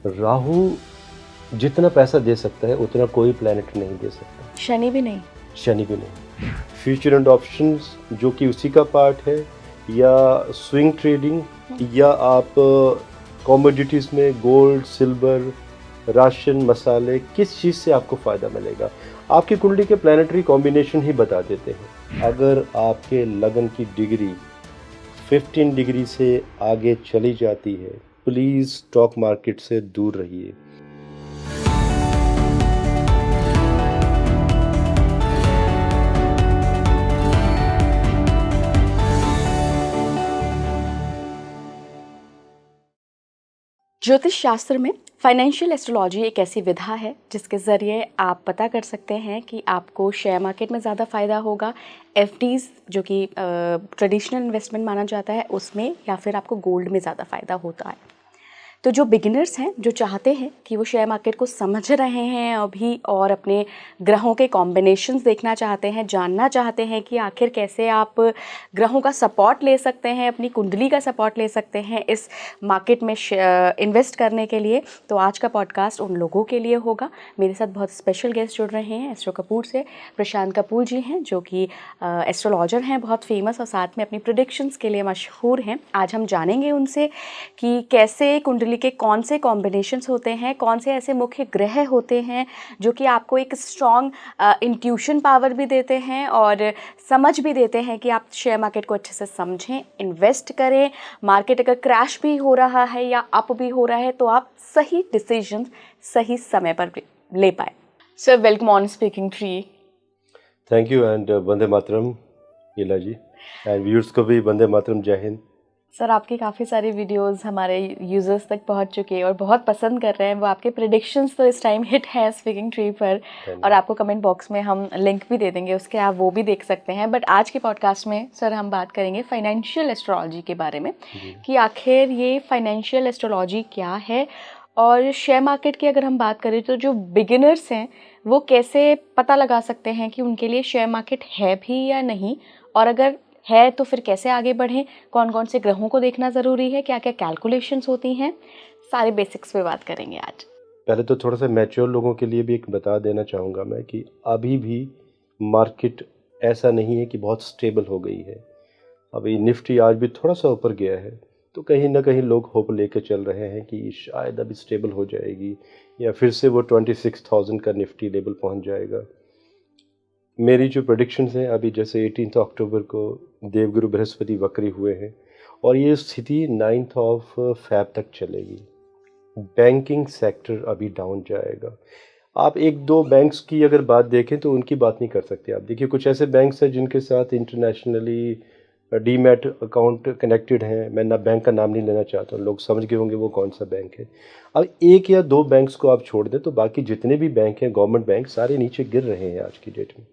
राहु जितना पैसा दे सकता है उतना कोई प्लैनेट नहीं दे सकता। शनि भी नहीं। शनि भी नहीं। फ्यूचर एंड ऑप्शंस जो कि उसी का पार्ट है, या स्विंग ट्रेडिंग, या आप कमोडिटीज़ में गोल्ड, सिल्वर, राशन, मसाले, किस चीज़ से आपको फ़ायदा मिलेगा, आपकी कुंडली के प्लैनेटरी कॉम्बिनेशन ही बता देते हैं। अगर आपके लगन की डिग्री 15 डिग्री से आगे चली जाती है, प्लीज़ स्टॉक मार्केट से दूर रहिए। ज्योतिष शास्त्र में फाइनेंशियल एस्ट्रोलॉजी एक ऐसी विधा है जिसके ज़रिए आप पता कर सकते हैं कि आपको शेयर मार्केट में ज़्यादा फ़ायदा होगा, एफडीज़ जो कि ट्रेडिशनल इन्वेस्टमेंट माना जाता है उसमें, या फिर आपको गोल्ड में ज़्यादा फ़ायदा होता है। तो जो बिगिनर्स हैं, जो चाहते हैं कि वो शेयर मार्केट को समझ रहे हैं अभी और अपने ग्रहों के कॉम्बिनेशंस देखना चाहते हैं, जानना चाहते हैं कि आखिर कैसे आप ग्रहों का सपोर्ट ले सकते हैं, अपनी कुंडली का सपोर्ट ले सकते हैं इस मार्केट में इन्वेस्ट करने के लिए, तो आज का पॉडकास्ट उन लोगों के लिए होगा। मेरे साथ बहुत स्पेशल गेस्ट जुड़ रहे हैं एस्ट्रो कपूर से। प्रशांत कपूर जी हैं जो कि एस्ट्रोलॉजर हैं, बहुत फेमस, और साथ में अपनी प्रेडिक्शंस के लिए मशहूर हैं। आज हम जानेंगे उनसे कि कैसे कुंडली के कौन से कॉम्बिनेशंस होते हैं, कौन से ऐसे मुख्य ग्रह होते हैं जो कि आपको एक स्ट्रॉन्ग इंट्यूशन पावर भी देते हैं और समझ भी देते हैं कि आप शेयर मार्केट को अच्छे से समझें, इन्वेस्ट करें। मार्केट अगर क्रैश भी हो रहा है या अप भी हो रहा है तो आप सही डिसीजन सही समय पर ले पाए। Sir, welcome on Speaking Tree. Thank you and Vande Mataram Ila ji, and viewers को भी वंदे मातरम, जय हिंद। सर, आपकी काफ़ी सारी वीडियोस हमारे यूज़र्स तक पहुंच चुके हैं और बहुत पसंद कर रहे हैं। वो आपके प्रेडिक्शंस तो इस टाइम हिट हैं स्पीकिंग ट्री पर, और आपको कमेंट बॉक्स में हम लिंक भी दे देंगे उसके, आप वो भी देख सकते हैं। बट आज के पॉडकास्ट में सर हम बात करेंगे फाइनेंशियल एस्ट्रोलॉजी के बारे में कि आखिर ये फाइनेंशियल एस्ट्रोलॉजी क्या है, और शेयर मार्केट की अगर हम बात करें तो जो बिगिनर्स हैं वो कैसे पता लगा सकते हैं कि उनके लिए शेयर मार्केट है भी या नहीं, और अगर है तो फिर कैसे आगे बढ़ें, कौन कौन से ग्रहों को देखना ज़रूरी है, क्या क्या कैलकुलेशंस होती हैं, सारे बेसिक्स पे बात करेंगे आज। पहले तो थोड़ा सा मैच्योर लोगों के लिए भी एक बता देना चाहूँगा मैं कि अभी भी मार्केट ऐसा नहीं है कि बहुत स्टेबल हो गई है। अभी निफ्टी आज भी थोड़ा सा ऊपर गया है, तो कहीं ना कहीं लोग होप लेके चल रहे हैं कि शायद अभी स्टेबल हो जाएगी या फिर से वो 26,000 का निफ्टी लेवल पहुंच जाएगा। मेरी जो प्रेडिक्शंस हैं, अभी जैसे 18 अक्टूबर को देवगुरु बृहस्पति वक्री हुए हैं और ये स्थिति 9 फैब तक चलेगी। बैंकिंग सेक्टर अभी डाउन जाएगा। आप एक दो बैंक्स की अगर बात देखें तो उनकी बात नहीं कर सकते। आप देखिए कुछ ऐसे बैंक्स हैं जिनके साथ इंटरनेशनली डीमैट अकाउंट कनेक्टेड हैं। मैं ना बैंक का नाम नहीं लेना चाहता हूँ, लोग समझ गए होंगे वो कौन सा बैंक है। अब एक या दो बैंक्स को आप छोड़ दें तो बाकी जितने भी बैंक हैं, गवर्नमेंट बैंक, सारे नीचे गिर रहे हैं आज की डेट में।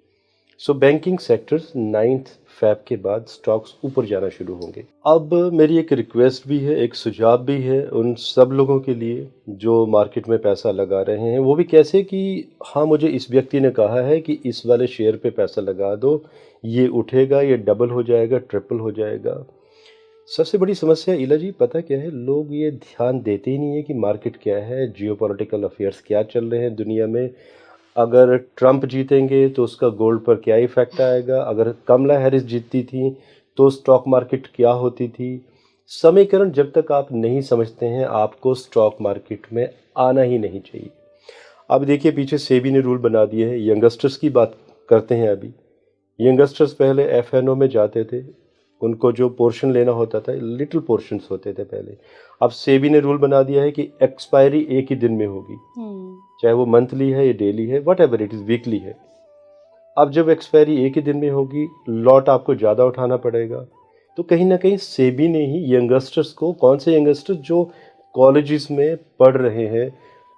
सो बैंकिंग सेक्टर्स 9 फैब के बाद स्टॉक्स ऊपर जाना शुरू होंगे। अब मेरी एक रिक्वेस्ट भी है, एक सुझाव भी है उन सब लोगों के लिए जो मार्केट में पैसा लगा रहे हैं। वो भी कैसे कि हाँ, मुझे इस व्यक्ति ने कहा है कि इस वाले शेयर पे पैसा लगा दो, ये उठेगा, ये डबल हो जाएगा, ट्रिपल हो जाएगा। सबसे बड़ी समस्या इला जी पता क्या है, लोग ये ध्यान देते ही नहीं है कि मार्केट क्या है, जियोपॉलिटिकल अफेयर्स क्या चल रहे हैं दुनिया में। अगर ट्रंप जीतेंगे तो उसका गोल्ड पर क्या इफ़ेक्ट आएगा, अगर कमला हैरिस जीतती थी तो स्टॉक मार्केट क्या होती थी। समीकरण जब तक आप नहीं समझते हैं, आपको स्टॉक मार्केट में आना ही नहीं चाहिए। अब देखिए पीछे सेबी ने रूल बना दिए हैं। यंगस्टर्स की बात करते हैं। अभी यंगस्टर्स पहले एफएनओ में जाते थे, उनको जो पोर्शन लेना होता था लिटिल पोर्शंस होते थे पहले। अब सेबी ने रूल बना दिया है कि एक्सपायरी एक ही दिन में होगी, चाहे वो मंथली है या डेली है, what ever it is, weekly है। अब जब एक्सपायरी एक ही दिन में होगी, लॉट आपको ज़्यादा उठाना पड़ेगा। तो कहीं ना कहीं सेबी ने ही यंगस्टर्स को, कौन से यंगस्टर्स जो कॉलेजेस में पढ़ रहे हैं,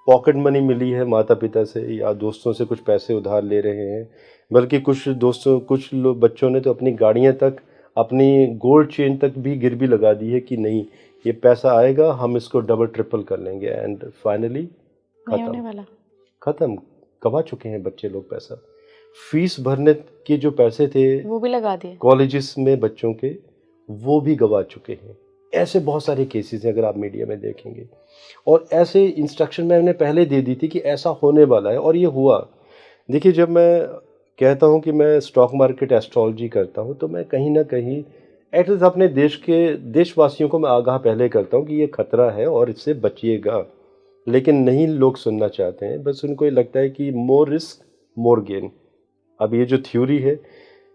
पॉकेट मनी मिली है माता पिता से या दोस्तों से कुछ पैसे उधार ले रहे हैं, बल्कि कुछ दोस्तों, कुछ लोग, बच्चों ने तो अपनी गाड़ियां तक, अपनी गोल्ड चेन तक भी गिरवी लगा दी है कि नहीं ये पैसा आएगा, हम इसको डबल ट्रिपल कर लेंगे, एंड फाइनली खत्म। गवा चुके हैं बच्चे लोग पैसा। फीस भरने के जो पैसे थे वो भी लगा दिए कॉलेजेस में बच्चों के, वो भी गवा चुके हैं। ऐसे बहुत सारे केसेस हैं अगर आप मीडिया में देखेंगे, और ऐसे इंस्ट्रक्शन मैंने पहले दे दी थी कि ऐसा होने वाला है और ये हुआ। देखिए, जब मैं कहता हूँ कि मैं स्टॉक मार्केट एस्ट्रोलॉजी करता हूँ, तो मैं कहीं ना कहीं एटलीस्ट अपने देश के देशवासियों को मैं आगाह पहले करता हूँ कि ये खतरा है और इससे बचिएगा। लेकिन नहीं, लोग सुनना चाहते हैं, बस उनको ये लगता है कि मोर रिस्क मोर गेन। अब ये जो थ्योरी है,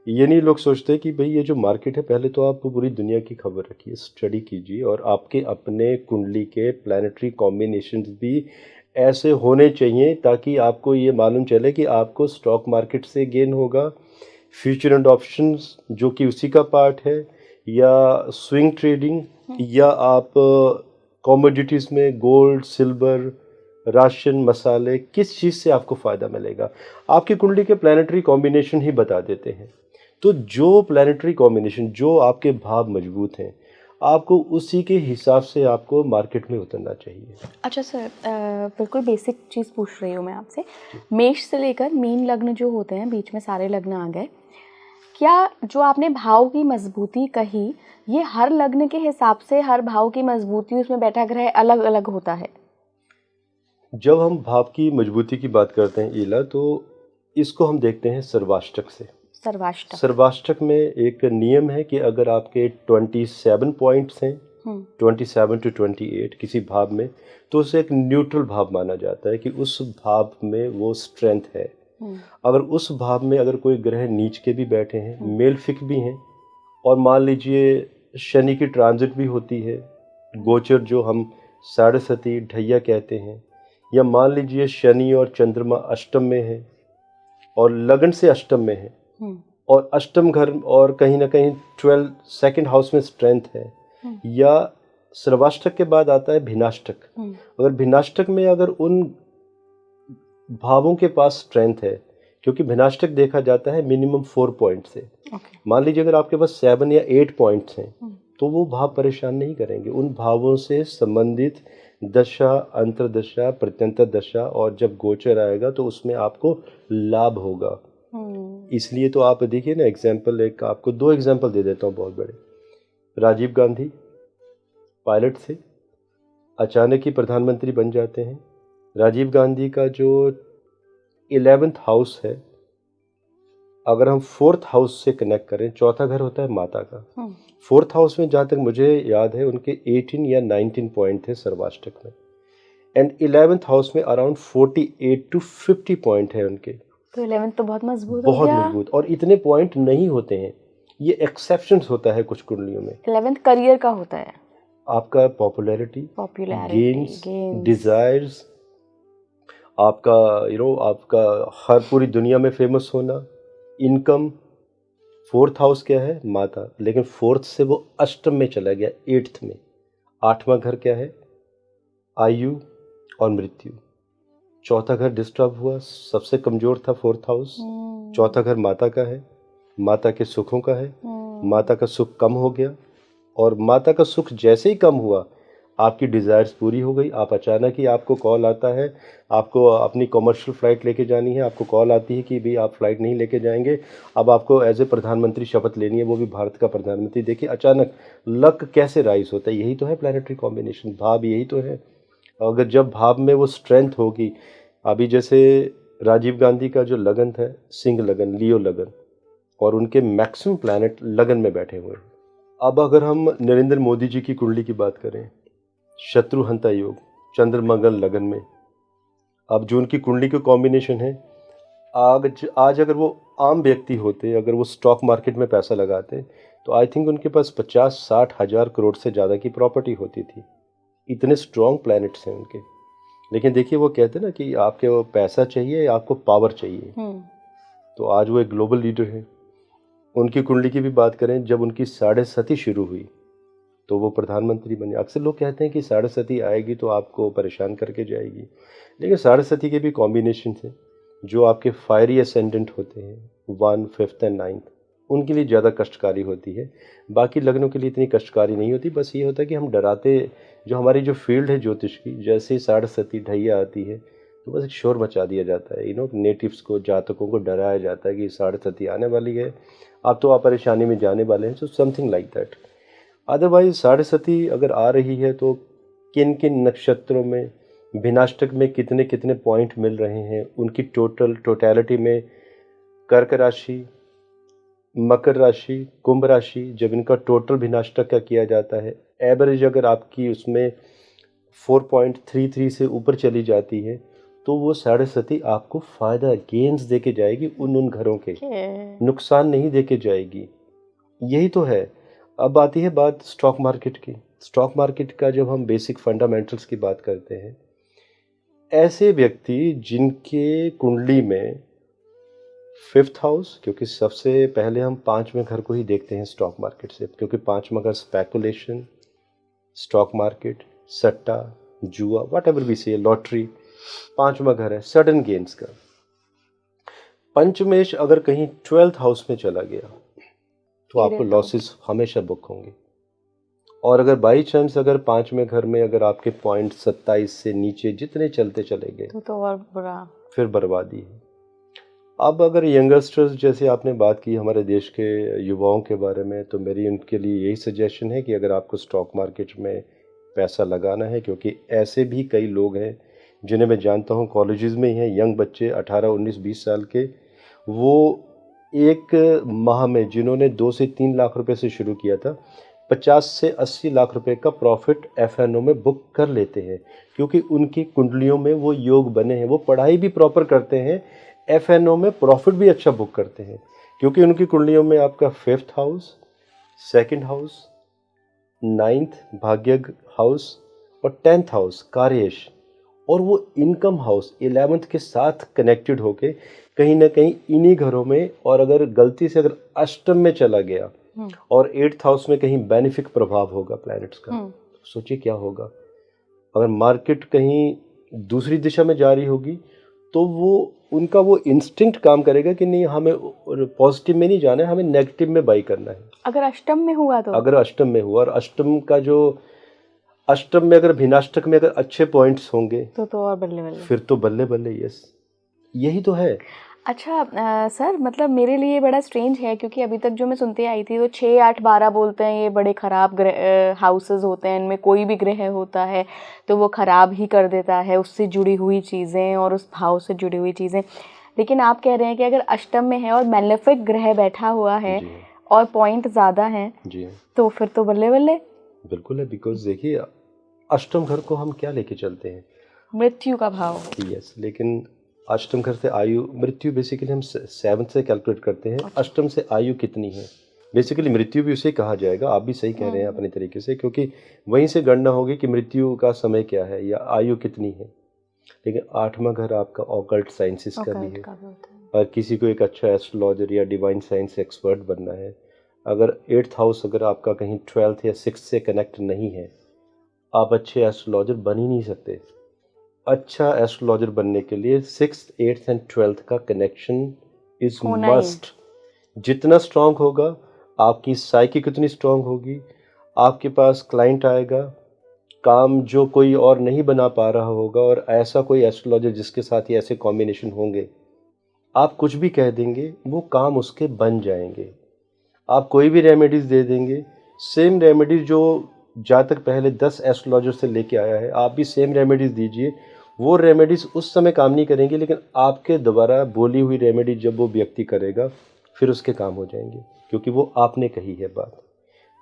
ये नहीं लोग सोचते कि भाई ये जो मार्केट है, पहले तो आप पूरी दुनिया की खबर रखिए, स्टडी कीजिए, और आपके अपने कुंडली के प्लानिटरी कॉम्बिनेशंस भी ऐसे होने चाहिए ताकि आपको ये मालूम चले कि आपको स्टॉक मार्केट से गेन होगा, फ्यूचर एंड ऑप्शंस जो कि उसी का पार्ट है, या स्विंग ट्रेडिंग, या आप कमोडिटीज़ में गोल्ड, सिल्वर, राशन, मसाले, किस चीज़ से आपको फ़ायदा मिलेगा। आपकी कुंडली के प्लानिटरी कॉम्बिनेशन ही बता देते हैं। तो जो प्लानिटरी कॉम्बिनेशन, जो आपके भाव मजबूत हैं, आपको उसी के हिसाब से आपको मार्केट में उतरना चाहिए। अच्छा सर, बिल्कुल बेसिक चीज़ पूछ रही हूँ मैं आपसे। मेष से लेकर मीन लग्न जो होते हैं, बीच में सारे लग्न आ गए, क्या जो आपने भाव की मजबूती कही, ये हर लग्न के हिसाब से हर भाव की मजबूती उसमें बैठा ग्रह अलग अलग होता है? जब हम भाव की मजबूती की बात करते हैं ईला, तो इसको हम देखते हैं सर्वाष्टक से। सर्वाष्टक। सर्वाष्टक में एक नियम है कि अगर आपके 27 पॉइंट्स हैं, 27 to 28 किसी भाव में, तो उसे एक न्यूट्रल भाव माना जाता है कि उस भाव में वो स्ट्रेंथ है। अगर उस भाव में अगर कोई ग्रह नीच के भी बैठे हैं, मेलफिक भी हैं, और मान लीजिए शनि की ट्रांजिट भी होती है, गोचर जो हम साढ़े सती ढैया कहते हैं, या मान लीजिए शनि और चंद्रमा अष्टम में है और लगन से अष्टम में है, और अष्टम घर और कहीं ना कहीं 12 सेकंड हाउस में स्ट्रेंथ है, या सर्वाष्टक के बाद आता है भिन्नाष्टक। अगर भिन्नाष्टक में अगर उन भावों के पास स्ट्रेंथ है, क्योंकि भिन्नाष्टक देखा जाता है मिनिमम 4 पॉइंट से। मान लीजिए अगर आपके पास 7 या 8 पॉइंट्स हैं, तो वो भाव परेशान नहीं करेंगे। उन भावों से संबंधित दशा, अंतर्दशा, प्रत्यंतर दशा, और जब गोचर आएगा तो उसमें आपको लाभ होगा। इसलिए तो आप देखिए ना, एग्जाम्पल एक आपको 2 एग्जाम्पल दे देता हूँ बहुत बड़े। राजीव गांधी पायलट से अचानक ही प्रधानमंत्री बन जाते हैं। राजीव गांधी का जो 11th हाउस है, अगर हम 4th हाउस से कनेक्ट करें, चौथा घर होता है माता का, 4th हाउस में जहाँ तक मुझे याद है उनके 18 या 19 पॉइंट थे सर्वाष्टक में, एंड 11th हाउस में अराउंड 48 to 50 पॉइंट है उनके। तो 11 तो बहुत मजबूत हो बहुत गया। मजबूत, और इतने पॉइंट नहीं होते हैं, ये एक्सेप्शंस होता है कुछ कुंडलियों में। 11th करियर का होता है, आपका पॉपुलैरिटी, गेन्स, डिजायर्स, आपका आपका हर पूरी दुनिया में फेमस होना, इनकम। 4th हाउस क्या है? माता, लेकिन 4th से वो अष्टम में चला गया, 8th में। 8वां घर क्या है? आयु और मृत्यु। चौथा घर डिस्टर्ब हुआ, सबसे कमजोर था 4th हाउस। चौथा घर माता का है, माता के सुखों का है, माता का सुख कम हो गया, और माता का सुख जैसे ही कम हुआ, आपकी डिज़ायर्स पूरी हो गई। आप अचानक ही आपको कॉल आता है, आपको अपनी कमर्शियल फ़्लाइट लेके जानी है, आपको कॉल आती है कि भाई आप फ़्लाइट नहीं लेके जाएंगे, अब आपको एज ए प्रधानमंत्री शपथ लेनी है, वो भी भारत का प्रधानमंत्री। देखिए अचानक लक कैसे राइज होता है, यही तो है प्लानिटरी कॉम्बिनेशन, भाव यही तो है। अगर जब भाव में वो स्ट्रेंथ होगी, अभी जैसे राजीव गांधी का जो लगन था, सिंह लगन, लियो लगन, और उनके मैक्सिमम प्लैनेट लगन में बैठे हुए हैं। अब अगर हम नरेंद्र मोदी जी की कुंडली की बात करें, शत्रुहंता योग, चंद्र मंगल लगन में, अब जो उनकी कुंडली के कॉम्बिनेशन है, आज अगर वो आम व्यक्ति होते, अगर वो स्टॉक मार्केट में पैसा लगाते, तो आई थिंक उनके पास 50-60 हज़ार करोड़ से ज़्यादा की प्रॉपर्टी होती थी। इतने स्ट्रॉन्ग प्लैनेट्स हैं उनके। लेकिन देखिए, वो कहते हैं ना कि आपके वो पैसा चाहिए या आपको पावर चाहिए, तो आज वो एक ग्लोबल लीडर है। उनकी कुंडली की भी बात करें, जब उनकी साढ़े सती शुरू हुई तो वो प्रधानमंत्री बने। अक्सर लोग कहते हैं कि साढ़े सती आएगी तो आपको परेशान करके जाएगी, लेकिन साढ़े सती के भी कॉम्बिनेशन हैं। जो आपके फायरी असेंडेंट होते हैं 1, 5th एंड 9th, उनके लिए ज़्यादा कष्टकारी होती है। बाकी लग्नों के लिए इतनी कष्टकारी नहीं होती। बस ये होता है कि हम डराते, जो हमारी जो फील्ड है ज्योतिष की, जैसे ही साढ़े सती ढैया आती है तो बस एक शोर मचा दिया जाता है। नेटिव्स को, जातकों को डराया जाता है कि साढ़े सती आने वाली है, अब तो आप परेशानी में जाने वाले हैं। So something like that. Otherwise साढ़े सती अगर आ रही है तो किन किन नक्षत्रों में, भिनाष्टक में कितने कितने पॉइंट मिल रहे हैं, उनकी टोटैलिटी में कर्क राशि, मकर राशि, कुंभ राशि, जब इनका टोटल भिनाष्टक का किया जाता है, एवरेज अगर आपकी उसमें 4.33 से ऊपर चली जाती है तो वो साढ़े सती आपको फ़ायदा गेन्स दे के जाएगी, उन घरों के नुकसान नहीं दे के जाएगी। यही तो है। अब आती है बात स्टॉक मार्केट की। स्टॉक मार्केट का जब हम बेसिक फंडामेंटल्स की बात करते हैं, ऐसे व्यक्ति जिनके कुंडली में 5th हाउस, क्योंकि सबसे पहले हम 5वें घर को ही देखते हैं स्टॉक मार्केट से, क्योंकि 5वां घर स्पेकुलेशन, स्टॉक मार्केट, सट्टा, जुआ, वट एवर भी से, लॉटरी, 5वां घर है सडन गेन्स का। पंचमेश अगर कहीं 12th हाउस में चला गया तो आपको लॉसेस हमेशा बुक होंगे। और अगर बाई चांस अगर 5वें घर में अगर आपके पॉइंट 27 से नीचे जितने चलते चले गए तो और बुरा, फिर बर्बादी है। अब अगर यंगस्टर्स जैसे आपने बात की हमारे देश के युवाओं के बारे में, तो मेरी उनके लिए यही सजेशन है कि अगर आपको स्टॉक मार्केट में पैसा लगाना है, क्योंकि ऐसे भी कई लोग हैं जिन्हें मैं जानता हूँ कॉलेजेस में ही हैं, यंग बच्चे 18, 19, 20 साल के, वो एक माह में जिन्होंने 2 से 3 लाख रुपए से शुरू किया था, 50 से 80 लाख रुपए का प्रॉफिट एफएनओ में बुक कर लेते हैं, क्योंकि उनकी कुंडलियों में वो योग बने हैं। वो पढ़ाई भी प्रॉपर करते हैं, एफएनओ में प्रॉफिट भी अच्छा बुक करते हैं, क्योंकि उनकी कुंडलियों में आपका 5th house, 2nd house, 9th भाग्य हाउस और 10th हाउस कार्येश, और वो इनकम हाउस 11th के साथ कनेक्टेड होके कहीं ना कहीं इन्हीं घरों में, और अगर गलती से अगर अष्टम में चला गया और 8th हाउस में कहीं बेनिफिक प्रभाव होगा प्लैनेट्स का, तो सोचिए क्या होगा। अगर मार्केट कहीं दूसरी दिशा में जा रही होगी तो वो उनका वो इंस्टिंक्ट काम करेगा कि नहीं, हमें पॉजिटिव में नहीं जाना है, हमें नेगेटिव में बाई करना है। अगर अष्टम में हुआ तो, अगर अष्टम में हुआ, और अष्टम का जो अष्टम में अगर भिनाष्टक में अगर अच्छे पॉइंट्स होंगे तो और बल्ले बल्ले, फिर तो बल्ले बल्ले। यस, यही तो है। अच्छा सर, मतलब मेरे लिए बड़ा स्ट्रेंज है, क्योंकि अभी तक जो मैं सुनते आई थी तो 6, 8, 12 बोलते हैं ये बड़े ख़राब ग्रह हाउसेस होते हैं, इनमें कोई भी ग्रह होता है तो वो ख़राब ही कर देता है उससे जुड़ी हुई चीज़ें और उस भाव से जुड़ी हुई चीज़ें। लेकिन आप कह रहे हैं कि अगर अष्टम में है और मैलेफिक ग्रह बैठा हुआ है और पॉइंट ज़्यादा हैं तो फिर तो बल्ले बल्ले। बिल्कुल है, बिकॉज देखिए अष्टम घर को हम क्या लेके चलते हैं, मृत्यु का भाव। यस, लेकिन अष्टम घर से आयु, मृत्यु बेसिकली हम 7th से कैलकुलेट करते हैं। अष्टम से आयु कितनी है, बेसिकली मृत्यु भी उसे कहा जाएगा। आप भी सही कह रहे हैं अपने तरीके से, क्योंकि वहीं से गणना होगी कि मृत्यु का समय क्या है या आयु कितनी है। लेकिन 8वां घर आपका ऑकल्ट साइंसेस का भी है, और किसी को एक अच्छा एस्ट्रोलॉजर या डिवाइन साइंस एक्सपर्ट बनना है, अगर 8th हाउस अगर आपका कहीं 12th या 6th से कनेक्ट नहीं है, आप अच्छे एस्ट्रोलॉजर बन ही नहीं सकते। अच्छा एस्ट्रोलॉजर बनने के लिए 6th, 8th एंड 12th का कनेक्शन इज मस्ट। जितना स्ट्रांग होगा, आपकी साइकिक उतनी स्ट्रांग होगी, आपके पास क्लाइंट आएगा, काम जो कोई और नहीं बना पा रहा होगा, और ऐसा कोई एस्ट्रोलॉजर जिसके साथ ही ऐसे कॉम्बिनेशन होंगे, आप कुछ भी कह देंगे वो काम उसके बन जाएंगे। आप कोई भी रेमेडीज दे देंगे, सेम रेमेडीज जो जातक पहले 10 एस्ट्रोलॉजर से लेके आया है, आप भी सेम रेमेडीज दीजिए, वो रेमेडीज उस समय काम नहीं करेंगी, लेकिन आपके द्वारा बोली हुई रेमेडी जब वो व्यक्ति करेगा फिर उसके काम हो जाएंगे, क्योंकि वो आपने कही है बात।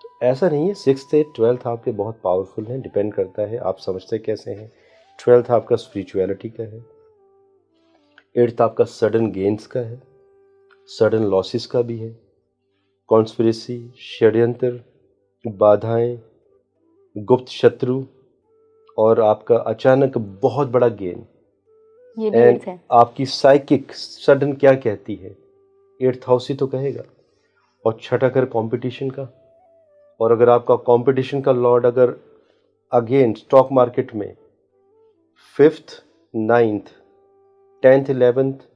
तो ऐसा नहीं है। 6th से 12th आपके बहुत पावरफुल हैं, डिपेंड करता है आप समझते कैसे हैं। 12th आपका स्पिरिचुअलिटी का है, 8th आपका सडन गेन्स का है, सडन लॉसेस का भी है, कॉन्स्पिरेसी, षड्यंत्र, बाधाएं, गुप्त शत्रु, और आपका अचानक बहुत बड़ा गेन। ये भी 8th है। आपकी साइकिक सडन क्या कहती है, 8th हाउस ही तो कहेगा। और छठा घर कंपटीशन का, और अगर आपका कंपटीशन का लॉर्ड अगर अगेन स्टॉक मार्केट में 5th, 9th, 10th, 11th,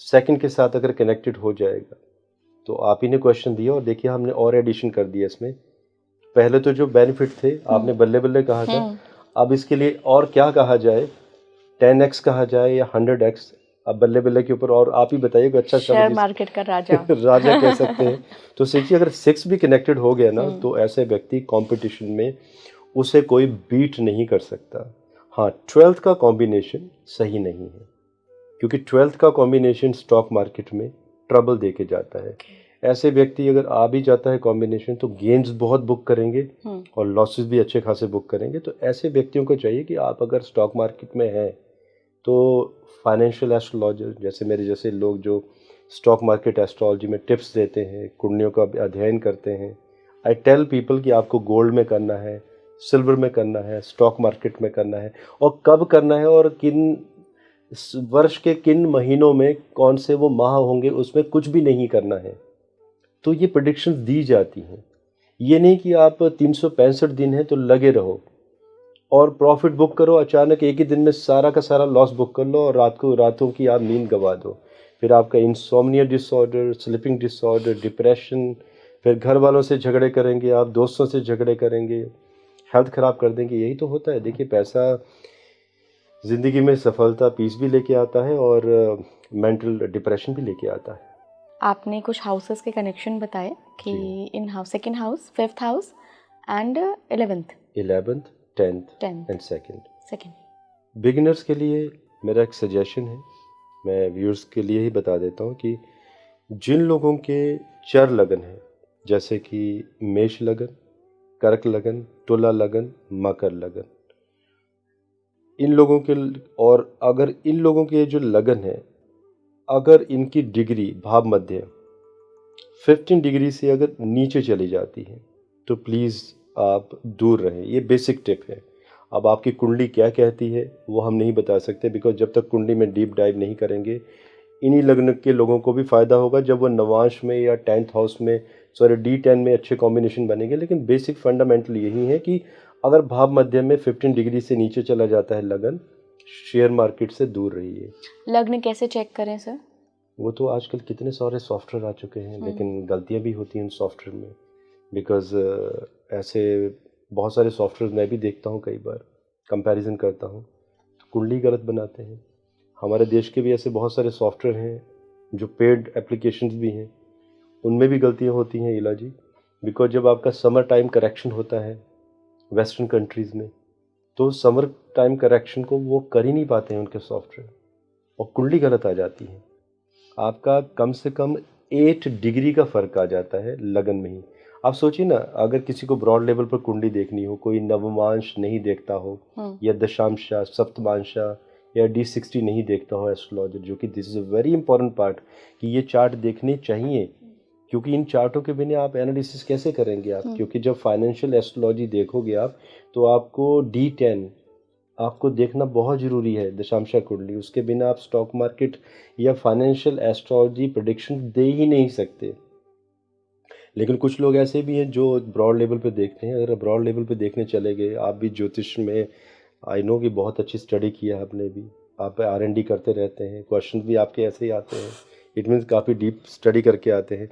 2nd के साथ अगर कनेक्टेड हो जाएगा, तो आप ही ने क्वेश्चन दिया और देखिए हमने और एडिशन कर दिया इसमें। पहले तो जो बेनिफिट थे आपने बल्ले बल्ले कहा था, अब इसके लिए और क्या कहा जाए, 10x कहा जाए या 100x। अब बल्ले बल्ले के ऊपर, और आप ही बताइएगा अच्छा शेयर शब्द मार्केट का राजा। राजा कह सकते हैं। तो सोचिए अगर 6 भी कनेक्टेड हो गया ना, हम्म। तो ऐसे व्यक्ति कंपटीशन में उसे कोई बीट नहीं कर सकता। हाँ, 12th का कॉम्बिनेशन सही नहीं है, क्योंकि 12th का कॉम्बिनेशन स्टॉक मार्केट में ट्रबल दे के जाता है। ऐसे व्यक्ति अगर आ भी जाता है कॉम्बिनेशन, तो गेन्स बहुत बुक करेंगे और लॉसेस भी अच्छे खासे बुक करेंगे। तो ऐसे व्यक्तियों को चाहिए कि आप अगर स्टॉक मार्केट में हैं तो फाइनेंशियल एस्ट्रोलॉजर जैसे मेरे जैसे लोग जो स्टॉक मार्केट एस्ट्रोलॉजी में टिप्स देते हैं, कुंडलियों का अध्ययन करते हैं। आई टेल पीपल कि आपको गोल्ड में करना है, सिल्वर में करना है, स्टॉक मार्केट में करना है, और कब करना है और किन वर्ष के किन महीनों में कौन से वो माह होंगे, उसमें कुछ भी नहीं करना है। तो ये प्रेडिक्शंस दी जाती हैं। ये नहीं कि आप 365 दिन है तो लगे रहो और प्रॉफिट बुक करो, अचानक एक ही दिन में सारा का सारा लॉस बुक कर लो और रातों की आप नींद गंवा दो। फिर आपका insomnia disorder, sleeping disorder, depression, फिर घर वालों से झगड़े करेंगे आप, दोस्तों से झगड़े करेंगे, हेल्थ ख़राब कर देंगे। यही तो होता है। देखिए, पैसा ज़िंदगी में सफलता, पीस भी लेके आता है और मेंटल डिप्रेशन भी लेके आता है। आपने कुछ हाउसेस के कनेक्शन बताए कि in house, second house, 5th house and 11th 10th and and second. Second. Beginners के लिए मेरा एक सजेशन है, मैं व्यूअर्स के लिए ही बता देता हूँ कि जिन लोगों के चर लगन है, जैसे कि मेष लगन, कर्क लगन, तुला लगन, मकर लगन, इन लोगों के, और अगर इन लोगों के जो लगन है, अगर इनकी डिग्री भाव मध्य 15 डिग्री से अगर नीचे चली जाती है तो प्लीज़ आप दूर रहें। ये बेसिक टिप है। अब आपकी कुंडली क्या कहती है वो हम नहीं बता सकते, बिकॉज जब तक कुंडली में डीप डाइव नहीं करेंगे। इन्हीं लग्न के लोगों को भी फ़ायदा होगा जब वो नवांश में या 10th हाउस में, सॉरी D10 में अच्छे कॉम्बिनेशन बनेंगे। लेकिन बेसिक फंडामेंटल यही है कि अगर भाव मध्य में 15 डिग्री से नीचे चला जाता है लगन, शेयर मार्केट से दूर रहिए। लग्न कैसे चेक करें सर? वो तो आजकल कितने सारे सॉफ्टवेयर आ चुके हैं, लेकिन गलतियां भी होती हैं उन सॉफ्टवेयर में, बिकॉज ऐसे बहुत सारे सॉफ्टवेयर मैं भी देखता हूँ, कई बार कंपैरिजन करता हूँ तो कुंडली गलत बनाते हैं। हमारे देश के भी ऐसे बहुत सारे सॉफ्टवेयर हैं जो पेड एप्लीकेशंस भी हैं, उनमें भी गलतियाँ होती हैं इलाजी। बिकॉज जब आपका समर टाइम करेक्शन होता है वेस्टर्न कंट्रीज़ में, तो समर टाइम करेक्शन को वो कर ही नहीं पाते हैं उनके सॉफ्टवेयर, और कुंडली गलत आ जाती है। आपका कम से कम 8 डिग्री का फ़र्क आ जाता है लगन में ही। आप सोचिए ना, अगर किसी को ब्रॉड लेवल पर कुंडली देखनी हो, कोई नवमांश नहीं देखता हो या दशांशा, सप्तमांशा या D60 नहीं देखता हो एस्ट्रोलॉजर, जो कि this is a very important part कि ये चार्ट देखने चाहिए, क्योंकि इन चार्टों के बिना आप एनालिसिस कैसे करेंगे आप। क्योंकि जब फाइनेंशियल एस्ट्रोलॉजी देखोगे आप, तो आपको D10 आपको देखना बहुत ज़रूरी है, दशांशा कुंडली। उसके बिना आप स्टॉक मार्केट या फाइनेंशियल एस्ट्रोलॉजी प्रेडिक्शन दे ही नहीं सकते। लेकिन कुछ लोग ऐसे भी हैं जो ब्रॉड लेवल पे देखते हैं। अगर ब्रॉड लेवल पे देखने चले गए, आप भी ज्योतिष में, आई नो कि बहुत अच्छी स्टडी किया आपने भी, आप R&D करते रहते हैं, क्वेश्चन भी आपके ऐसे ही आते हैं, इट मीन्स काफ़ी डीप स्टडी करके आते हैं।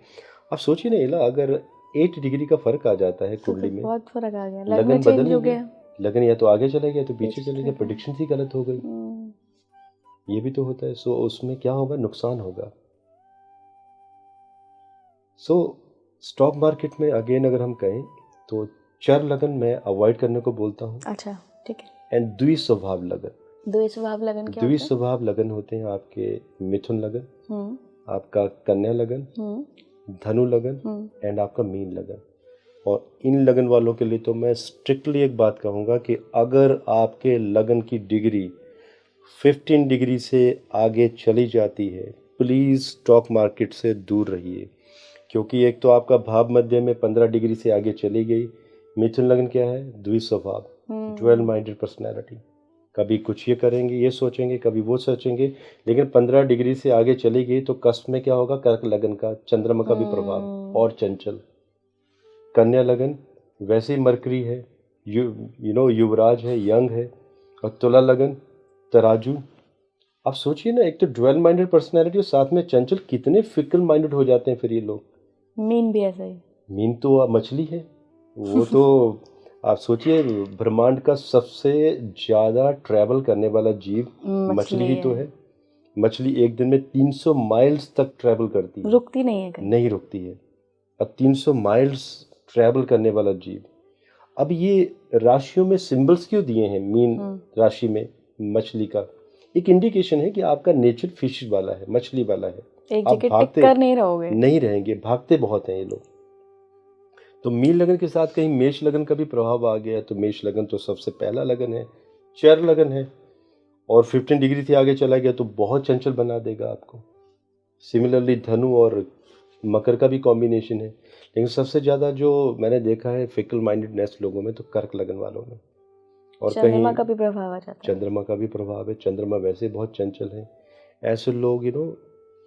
आप सोचिए ना इला, अगर 8 डिग्री का फ़र्क आ जाता है कुंडली में, बहुत फर्क आ गया, लगन बदल चेंज हो ही गया। गया। लगन या तो आगे चले गया तो पीछे चले गए, प्रेडिक्शन ही गलत हो गई। ये भी तो होता है। सो उसमें क्या होगा, नुकसान होगा। सो स्टॉक मार्केट में अगेन अगर हम कहें तो चर लगन मैं अवॉइड करने को बोलता हूँ। अच्छा, ठीक है। एंड द्विस्वभाव लगन। द्विस्वभाव लगन क्या होता है? द्विस्वभाव लगन होते हैं आपके मिथुन लगन, आपका कन्या लगन, धनु लगन एंड आपका मीन लगन। और इन लगन वालों के लिए तो मैं स्ट्रिक्टली एक बात कहूँगा कि अगर आपके लगन की डिग्री 15 डिग्री से आगे चली जाती है, प्लीज़ स्टॉक मार्केट से दूर रहिए। क्योंकि एक तो आपका भाव मध्य में 15 डिग्री से आगे चली गई। मिथुन लगन क्या है, द्विस्वभाव, ड्वेल माइंडेड पर्सनैलिटी। कभी कुछ ये करेंगे, ये सोचेंगे, कभी वो सोचेंगे। लेकिन 15 डिग्री से आगे चली गई तो कष्ट में क्या होगा, कर्क लगन का, चंद्रमा का भी प्रभाव और चंचल। कन्या लगन वैसे ही मरकरी है, यू नो युवराज है, यंग है। और तुला लगन तराजू। आप सोचिए ना, एक तो ड्वेल माइंडेड पर्सनैलिटी और साथ में चंचल, कितने फिकल माइंडेड हो जाते हैं फिर ये लोग। मीन भी ऐसा ही। मीन तो मछली है वो तो आप सोचिए, ब्रह्मांड का सबसे ज़्यादा ट्रैवल करने वाला जीव मछली ही तो है। मछली एक दिन में 300 माइल्स तक ट्रैवल करती है, रुकती नहीं है कहीं। नहीं रुकती है। अब 300 माइल्स ट्रैवल करने वाला जीव, अब ये राशियों में सिंबल्स क्यों दिए हैं? मीन राशि में मछली का एक इंडिकेशन है कि आपका नेचर फिश वाला है, मछली वाला है। एक आप जगह भागते टिक कर नहीं रहोगे। नहीं रहेंगे, भागते बहुत हैं ये लोग। तो मीन लगन के साथ कहीं मेष लगन का भी प्रभाव आ गया, तो मेष लगन तो सबसे पहला लगन है, चर लगन है, और 15 डिग्री से आगे चला गया तो बहुत चंचल बना देगा आपको। सिमिलरली धनु और मकर का भी कॉम्बिनेशन है, लेकिन सबसे ज़्यादा जो मैंने देखा है फिकल माइंडेडनेस लोगों में, तो कर्क लगन वालों में। और चंद्रमा कहीं का भी प्रभाव आ जाता है। चंद्रमा का भी प्रभाव है, चंद्रमा वैसे बहुत चंचल है। ऐसे लोग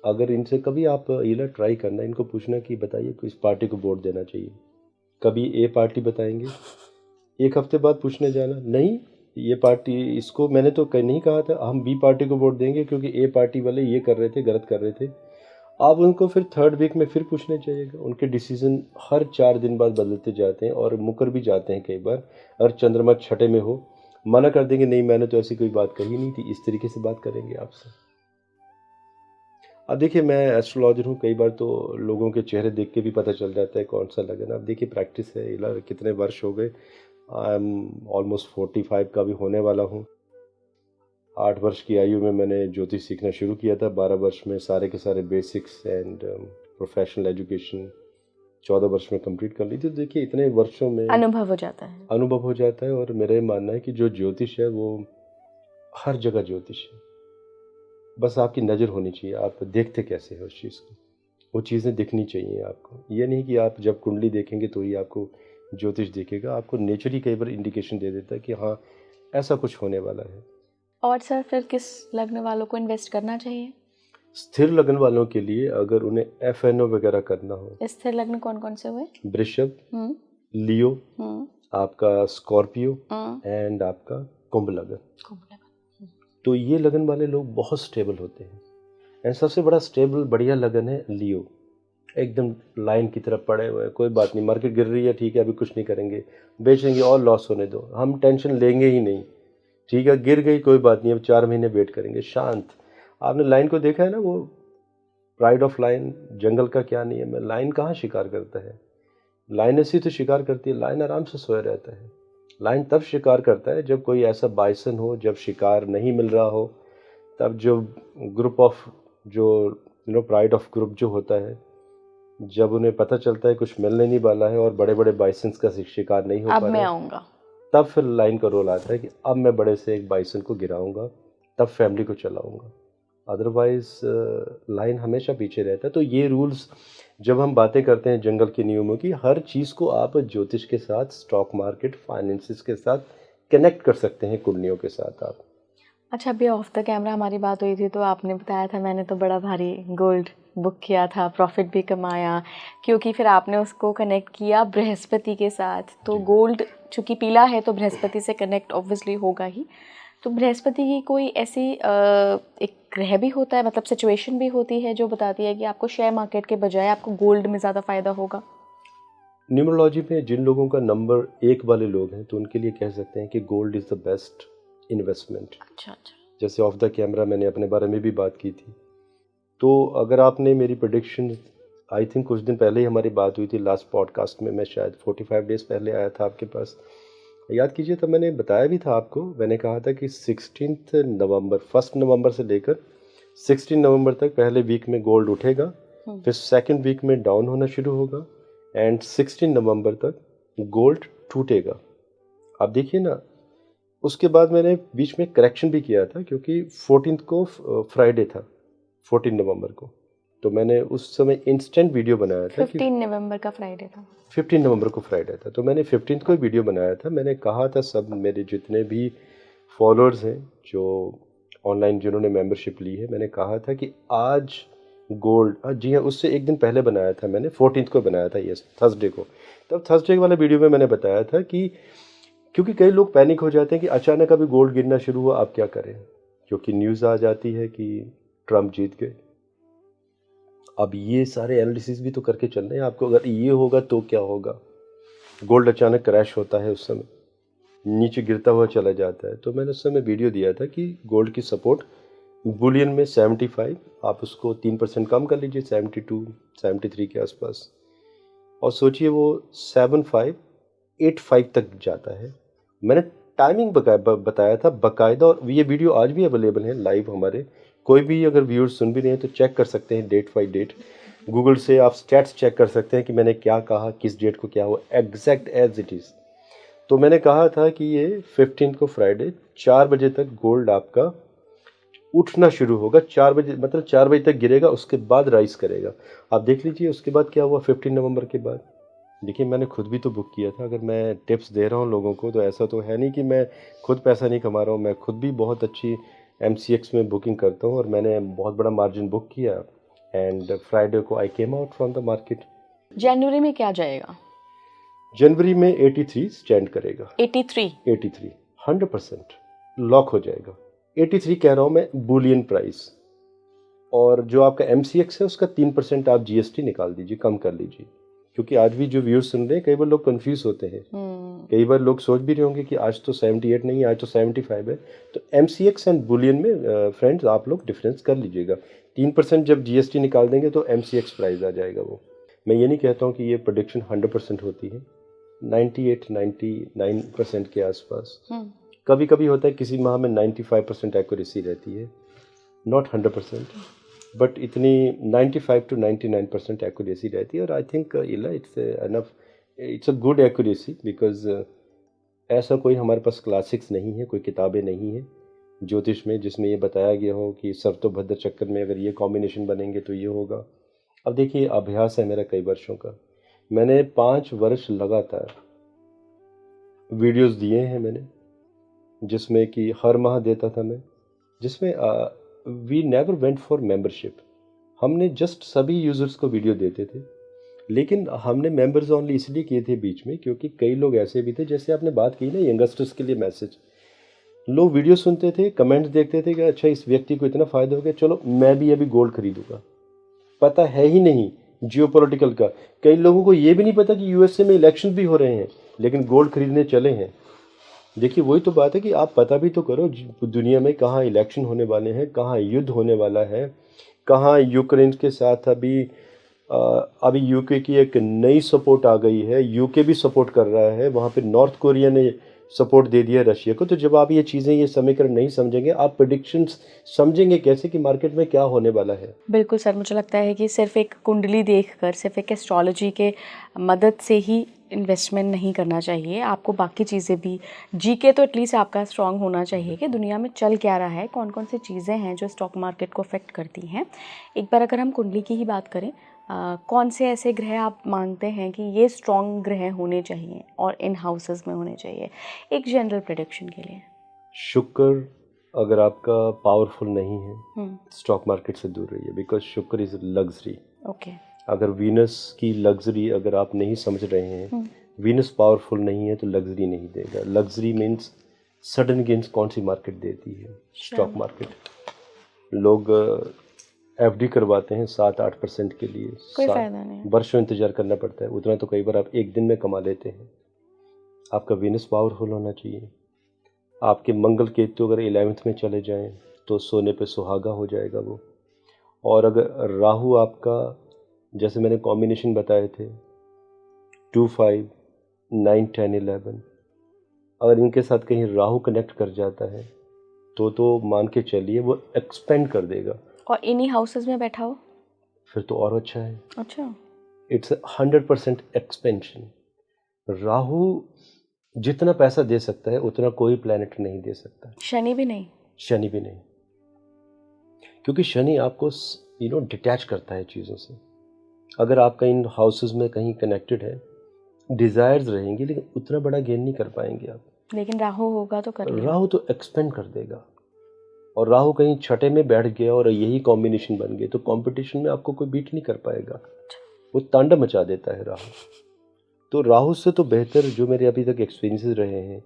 अगर इनसे कभी आप ये ट्राई करना, इनको पूछना कि बताइए किस पार्टी को वोट देना चाहिए, कभी ए पार्टी बताएंगे, एक हफ्ते बाद पूछने जाना, नहीं ये पार्टी, इसको मैंने तो नहीं कहा था हम बी पार्टी को वोट देंगे क्योंकि ए पार्टी वाले ये कर रहे थे, गलत कर रहे थे। आप उनको फिर 3rd वीक में फिर पूछने चाहिएगा। उनके डिसीजन हर 4 दिन बाद बदलते जाते हैं और मुकर भी जाते हैं कई बार। अगर चंद्रमा छठे में हो, मना कर देंगे, नहीं मैंने तो ऐसी कोई बात कही नहीं थी, इस तरीके से बात करेंगे आपसे। अब देखिए, मैं एस्ट्रोलॉजर हूँ, कई बार तो लोगों के चेहरे देख के भी पता चल जाता है कौन सा लगन। अब देखिए प्रैक्टिस है, कितने वर्ष हो गए, आई एम ऑलमोस्ट 45 का भी होने वाला हूँ। 8 वर्ष की आयु में मैंने ज्योतिष सीखना शुरू किया था, 12 वर्ष में सारे के सारे बेसिक्स एंड प्रोफेशनल एजुकेशन 14 वर्ष में कंप्लीट कर ली थी। तो देखिए इतने वर्षों में अनुभव हो जाता है। अनुभव हो जाता है। और मेरा ये मानना है कि जो ज्योतिष है वो हर जगह ज्योतिष है, बस आपकी नज़र होनी चाहिए, आप देखते कैसे हो उस चीज़ को, वो चीज़ें दिखनी चाहिए आपको। ये नहीं कि आप जब कुंडली देखेंगे तो ही आपको ज्योतिष दिखेगा, आपको नेचर ही कई बार इंडिकेशन दे देता है कि हाँ ऐसा कुछ होने वाला है। और सर फिर किस लग्न वालों को इन्वेस्ट करना चाहिए? स्थिर लगन वालों के लिए अगर उन्हें FNO वगैरह करना हो, स्थिर लग्न कौन कौन से हुए? वृषभ, हम्म लियो, आपका स्कॉर्पियो हम्म एंड आपका कुंभ लगन। कुंभ लगन। तो ये लगन वाले लोग बहुत स्टेबल होते हैं। एंड सबसे बड़ा स्टेबल बढ़िया लगन है लियो, एकदम लाइन की तरफ पड़े हुए हैं, कोई बात नहीं, मार्केट गिर रही है, ठीक है अभी कुछ नहीं करेंगे, बेचेंगे और लॉस होने दो, हम टेंशन लेंगे ही नहीं, ठीक है गिर गई कोई बात नहीं, अब 4 महीने वेट करेंगे, शांत। आपने लाइन को देखा है ना, वो प्राइड ऑफ लाइन, जंगल का क्या नियम है, लाइन कहाँ शिकार करता है, लाइन ऐसी तो शिकार करती है, लाइन आराम से सोए रहता है। लाइन तब शिकार करता है जब कोई ऐसा बाइसन हो, जब शिकार नहीं मिल रहा हो, तब जो ग्रुप ऑफ जो प्राइड ऑफ ग्रुप जो होता है, जब उन्हें पता चलता है कुछ मिलने नहीं वाला है और बड़े बड़े बाइसन्स का शिकार नहीं हो पा अब मैं रहा, आऊँगा, तब फिर लाइन का रोल आता है कि अब मैं बड़े से एक बाइसन को गिराऊंगा, तब फैमिली को चलाऊंगा। अदरवाइज लाइन हमेशा पीछे रहता है। तो ये रूल्स, जब हम बातें करते हैं जंगल के नियमों की, हर चीज़ को आप ज्योतिष के साथ, स्टॉक मार्केट, फाइनेंसिस के साथ कनेक्ट कर सकते हैं, कुंडलियों के साथ आप। अच्छा, अभी ऑफ द कैमरा हमारी बात हुई थी तो आपने बताया था मैंने तो बड़ा भारी गोल्ड बुक किया था, प्रॉफिट भी कमाया, क्योंकि फिर आपने उसको कनेक्ट किया बृहस्पति के साथ। तो गोल्ड चूँकि पीला है तो बृहस्पति से कनेक्ट ऑब्वियसली होगा ही। तो बृहस्पति की कोई ऐसी एक ग्रह भी होता है, मतलब सिचुएशन भी होती है जो बताती है कि आपको शेयर मार्केट के बजाय आपको गोल्ड में ज़्यादा फ़ायदा होगा? न्यूमरोलॉजी में जिन लोगों का नंबर 1 वाले लोग हैं तो उनके लिए कह सकते हैं कि gold is the best investment. अच्छा अच्छा। जैसे ऑफ द कैमरा मैंने अपने बारे में भी बात की थी। तो अगर आपने मेरी प्रेडिक्शन, आई थिंक कुछ दिन पहले ही हमारी बात हुई थी लास्ट पॉडकास्ट में, मैं शायद 45 डेज़ पहले आया था आपके पास, याद कीजिए, तब मैंने बताया भी था आपको, मैंने कहा था कि 16 नवंबर, 1 नवंबर से लेकर 16 नवंबर तक पहले वीक में गोल्ड उठेगा, फिर 2nd वीक में डाउन होना शुरू होगा एंड 16 नवंबर तक गोल्ड टूटेगा। आप देखिए ना, उसके बाद मैंने बीच में करेक्शन भी किया था क्योंकि 14th को फ्राइडे था, 14 नवंबर को, तो मैंने उस समय इंस्टेंट वीडियो बनाया था। 15 नवंबर का फ्राइडे था। 15 नवंबर को फ्राइडे था, तो मैंने 15th को वीडियो बनाया था। मैंने कहा था सब मेरे जितने भी फॉलोअर्स हैं जो ऑनलाइन जिन्होंने मेंबरशिप ली है, मैंने कहा था कि आज गोल्ड, जी हाँ, उससे एक दिन पहले बनाया था मैंने, 14th को बनाया था, यस, थर्सडे को। तब थर्सडे वाले वीडियो में मैंने बताया था कि क्योंकि कई लोग पैनिक हो जाते हैं कि अचानक अभी गोल्ड गिरना शुरू हुआ, आप क्या करें, क्योंकि न्यूज़ आ जाती है कि ट्रम्प जीत गए। अब ये सारे एनालिसिस भी तो करके चल रहे हैं आपको, अगर ये होगा तो क्या होगा, गोल्ड अचानक क्रैश होता है, उस समय नीचे गिरता हुआ चला जाता है। तो मैंने उस समय वीडियो दिया था कि गोल्ड की सपोर्ट बुलियन में 75, आप उसको 3% कम कर लीजिए, 72 73 के आसपास, और सोचिए वो 7585 तक जाता है। मैंने टाइमिंग बताया था बाकायदा, और ये वीडियो आज भी अवेलेबल है लाइव हमारे। कोई भी अगर व्यूअर्स सुन भी रहे हैं तो चेक कर सकते हैं डेट बाई डेट। गूगल से आप स्टैट्स चेक कर सकते हैं कि मैंने क्या कहा, किस डेट को क्या हुआ, एग्जैक्ट एज इट इज़। तो मैंने कहा था कि ये 15 को फ्राइडे 4 बजे तक गोल्ड आपका उठना शुरू होगा। 4 बजे मतलब 4 बजे तक गिरेगा, उसके बाद राइज करेगा। आप देख लीजिए उसके बाद क्या हुआ 15 नवंबर के बाद। देखिए मैंने खुद भी तो बुक किया था। अगर मैं टिप्स दे रहा हूँ लोगों को तो ऐसा तो है नहीं कि मैं खुद पैसा नहीं कमा रहा हूँ। मैं खुद भी बहुत अच्छी MCX में बुकिंग करता हूँ, और मैंने बहुत बड़ा मार्जिन बुक किया, एंड फ्राइडे को I came out from the market. जनवरी में क्या जाएगा? जनवरी में 83 स्टैंड करेगा। 83? 83 100% लॉक हो जाएगा। 83 कह रहा हूँ मैं, बुलियन प्राइस। और जो आपका MCX है उसका 3% आप GST निकाल दीजिए, कम कर लीजिए। क्योंकि आज भी जो व्यूअर्स सुन रहे हैं, कई बार लोग कंफ्यूज होते हैं। कई बार लोग सोच भी रहे होंगे कि आज तो 78 नहीं, आज तो 75 है। तो MCX एंड बुलियन में फ्रेंड्स आप लोग डिफरेंस कर लीजिएगा। 3% जब GST निकाल देंगे तो MCX प्राइस आ जाएगा वो। मैं ये नहीं कहता हूँ कि ये प्रोडिक्शन 100% होती है, 98-99% के आसपास। कभी कभी होता है किसी माह में 95% एक्यूरेसी रहती है, नॉट 100%, बट इतनी 95 to 99% एक्यूरेसी रहती है। और I think it's enough, it's a good accuracy, because ऐसा कोई हमारे पास क्लासिक्स नहीं है, कोई किताबें नहीं है ज्योतिष में जिसमें ये बताया गया हो कि सर्तोभद्र चक्कर में अगर ये कॉम्बिनेशन बनेंगे तो ये होगा। अब देखिए अभ्यास है मेरा कई वर्षों का। मैंने 5 वर्ष लगातार वीडियोस दिए हैं मैंने, जिसमें कि हर माह देता था मैं, जिसमें we never went for membership. हमने जस्ट सभी यूज़र्स को वीडियो देते थे, लेकिन हमने मेंबर्स ओनली इसलिए किए थे बीच में क्योंकि कई लोग ऐसे भी थे, जैसे आपने बात की ना यंगस्टर्स के लिए मैसेज। लोग वीडियो सुनते थे, कमेंट्स देखते थे कि अच्छा इस व्यक्ति को इतना फ़ायदा हो गया, चलो मैं भी अभी गोल्ड खरीदूंगा। पता है ही नहीं जियोपॉलिटिकल का। कई लोगों को ये भी नहीं पता कि USA में इलेक्शन भी हो रहे हैं, लेकिन गोल्ड खरीदने चले हैं। देखिए वही तो बात है कि आप पता भी तो करो दुनिया में कहाँ इलेक्शन होने वाले हैं, कहाँ युद्ध होने वाला है, कहाँ यूक्रेन के साथ अभी UK की एक नई सपोर्ट आ गई है, UK भी सपोर्ट कर रहा है, वहाँ पे नॉर्थ कोरिया ने सपोर्ट दे दिया रशिया को। तो जब आप ये चीज़ें, ये समीकरण नहीं समझेंगे, आप प्रेडिक्शंस समझेंगे कैसे कि मार्केट में क्या होने वाला है। बिल्कुल सर, मुझे लगता है कि सिर्फ एक कुंडली देखकर, सिर्फ एक एस्ट्रोलॉजी के मदद से ही इन्वेस्टमेंट नहीं करना चाहिए। आपको बाकी चीज़ें भी, जीके तो एटलीस्ट आपका स्ट्रांग होना चाहिए कि दुनिया में चल क्या रहा है, कौन कौन सी चीज़ें हैं जो स्टॉक मार्केट को अफेक्ट करती हैं। एक बार अगर हम कुंडली की ही बात करें, कौन से ऐसे ग्रह आप मानते हैं कि ये स्ट्रॉन्ग ग्रह होने चाहिए और इन हाउसेस में होने चाहिए, एक जनरल प्रेडिक्शन के लिए? शुक्र अगर आपका पावरफुल नहीं है, स्टॉक मार्केट से दूर रहिए, बिकॉज शुक्र इज़ लग्जरी। ओके। अगर वीनस की लग्जरी अगर आप नहीं समझ रहे हैं, वीनस पावरफुल नहीं है तो लग्जरी नहीं देगा। लग्जरी मीन्स सडन गेन्स कौन सी मार्केट देती है? Stock market. लोग FD करवाते हैं 7-8% के लिए, कोई फायदा नहीं, वर्षों इंतजार करना पड़ता है। उतना तो कई बार आप एक दिन में कमा लेते हैं। आपका वीनस पावरफुल होना चाहिए। आपके मंगल केतु अगर 11th में चले जाएं तो सोने पे सुहागा हो जाएगा वो। और अगर राहु आपका, जैसे मैंने कॉम्बिनेशन बताए थे 2, 5, 9, 10, 11, अगर इनके साथ कहीं राहु कनेक्ट कर जाता है तो मान के चलिए वो एक्सपेंड कर देगा। और इन्हीं हाउसेस में बैठा हो फिर तो और अच्छा है। अच्छा। It's 100% expansion. राहु जितना पैसा दे सकता है उतना कोई प्लैनेट नहीं दे सकता। शनि भी नहीं? शनि भी नहीं, क्योंकि शनि आपको डिटैच करता है चीज़ों से। अगर आपका इन हाउसेस में कहीं कनेक्टेड है, डिज़ायर्स रहेंगे लेकिन उतना बड़ा गेन नहीं कर पाएंगे आप। लेकिन राहु होगा तो कर लेगा। राहु तो एक्सपेंड कर देगा। और राहु कहीं छठे में बैठ गया और यही कॉम्बिनेशन बन गए तो कंपटीशन में आपको कोई बीट नहीं कर पाएगा। वो तांडव मचा देता है राहु। तो राहु से तो बेहतर जो मेरे अभी तक एक्सपीरियंसेस रहे हैं,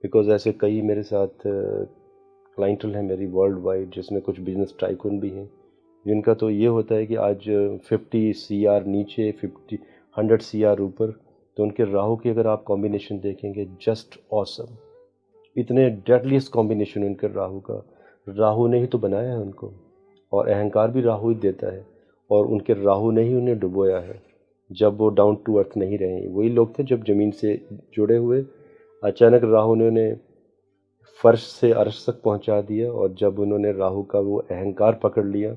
बिकॉज ऐसे कई मेरे साथ क्लाइंटल है मेरी वर्ल्ड वाइड, जिसमें कुछ बिजनेस टाइकून भी हैं, जिनका तो ये होता है कि आज 50 CR नीचे, 100 CR ऊपर। तो उनके राहु की अगर आप कॉम्बिनेशन देखेंगे, जस्ट ऑसम। इतने डेडलीस्ट कॉम्बिनेशन उनके राहु का। राहु ने ही तो बनाया है उनको, और अहंकार भी राहु ही देता है, और उनके राहु ने ही उन्हें डुबोया है जब वो डाउन टू अर्थ नहीं रहे। वही लोग थे जब ज़मीन से जुड़े हुए, अचानक राहु ने उन्हें फर्श से अर्श तक पहुंचा दिया, और जब उन्होंने राहु का वो अहंकार पकड़ लिया,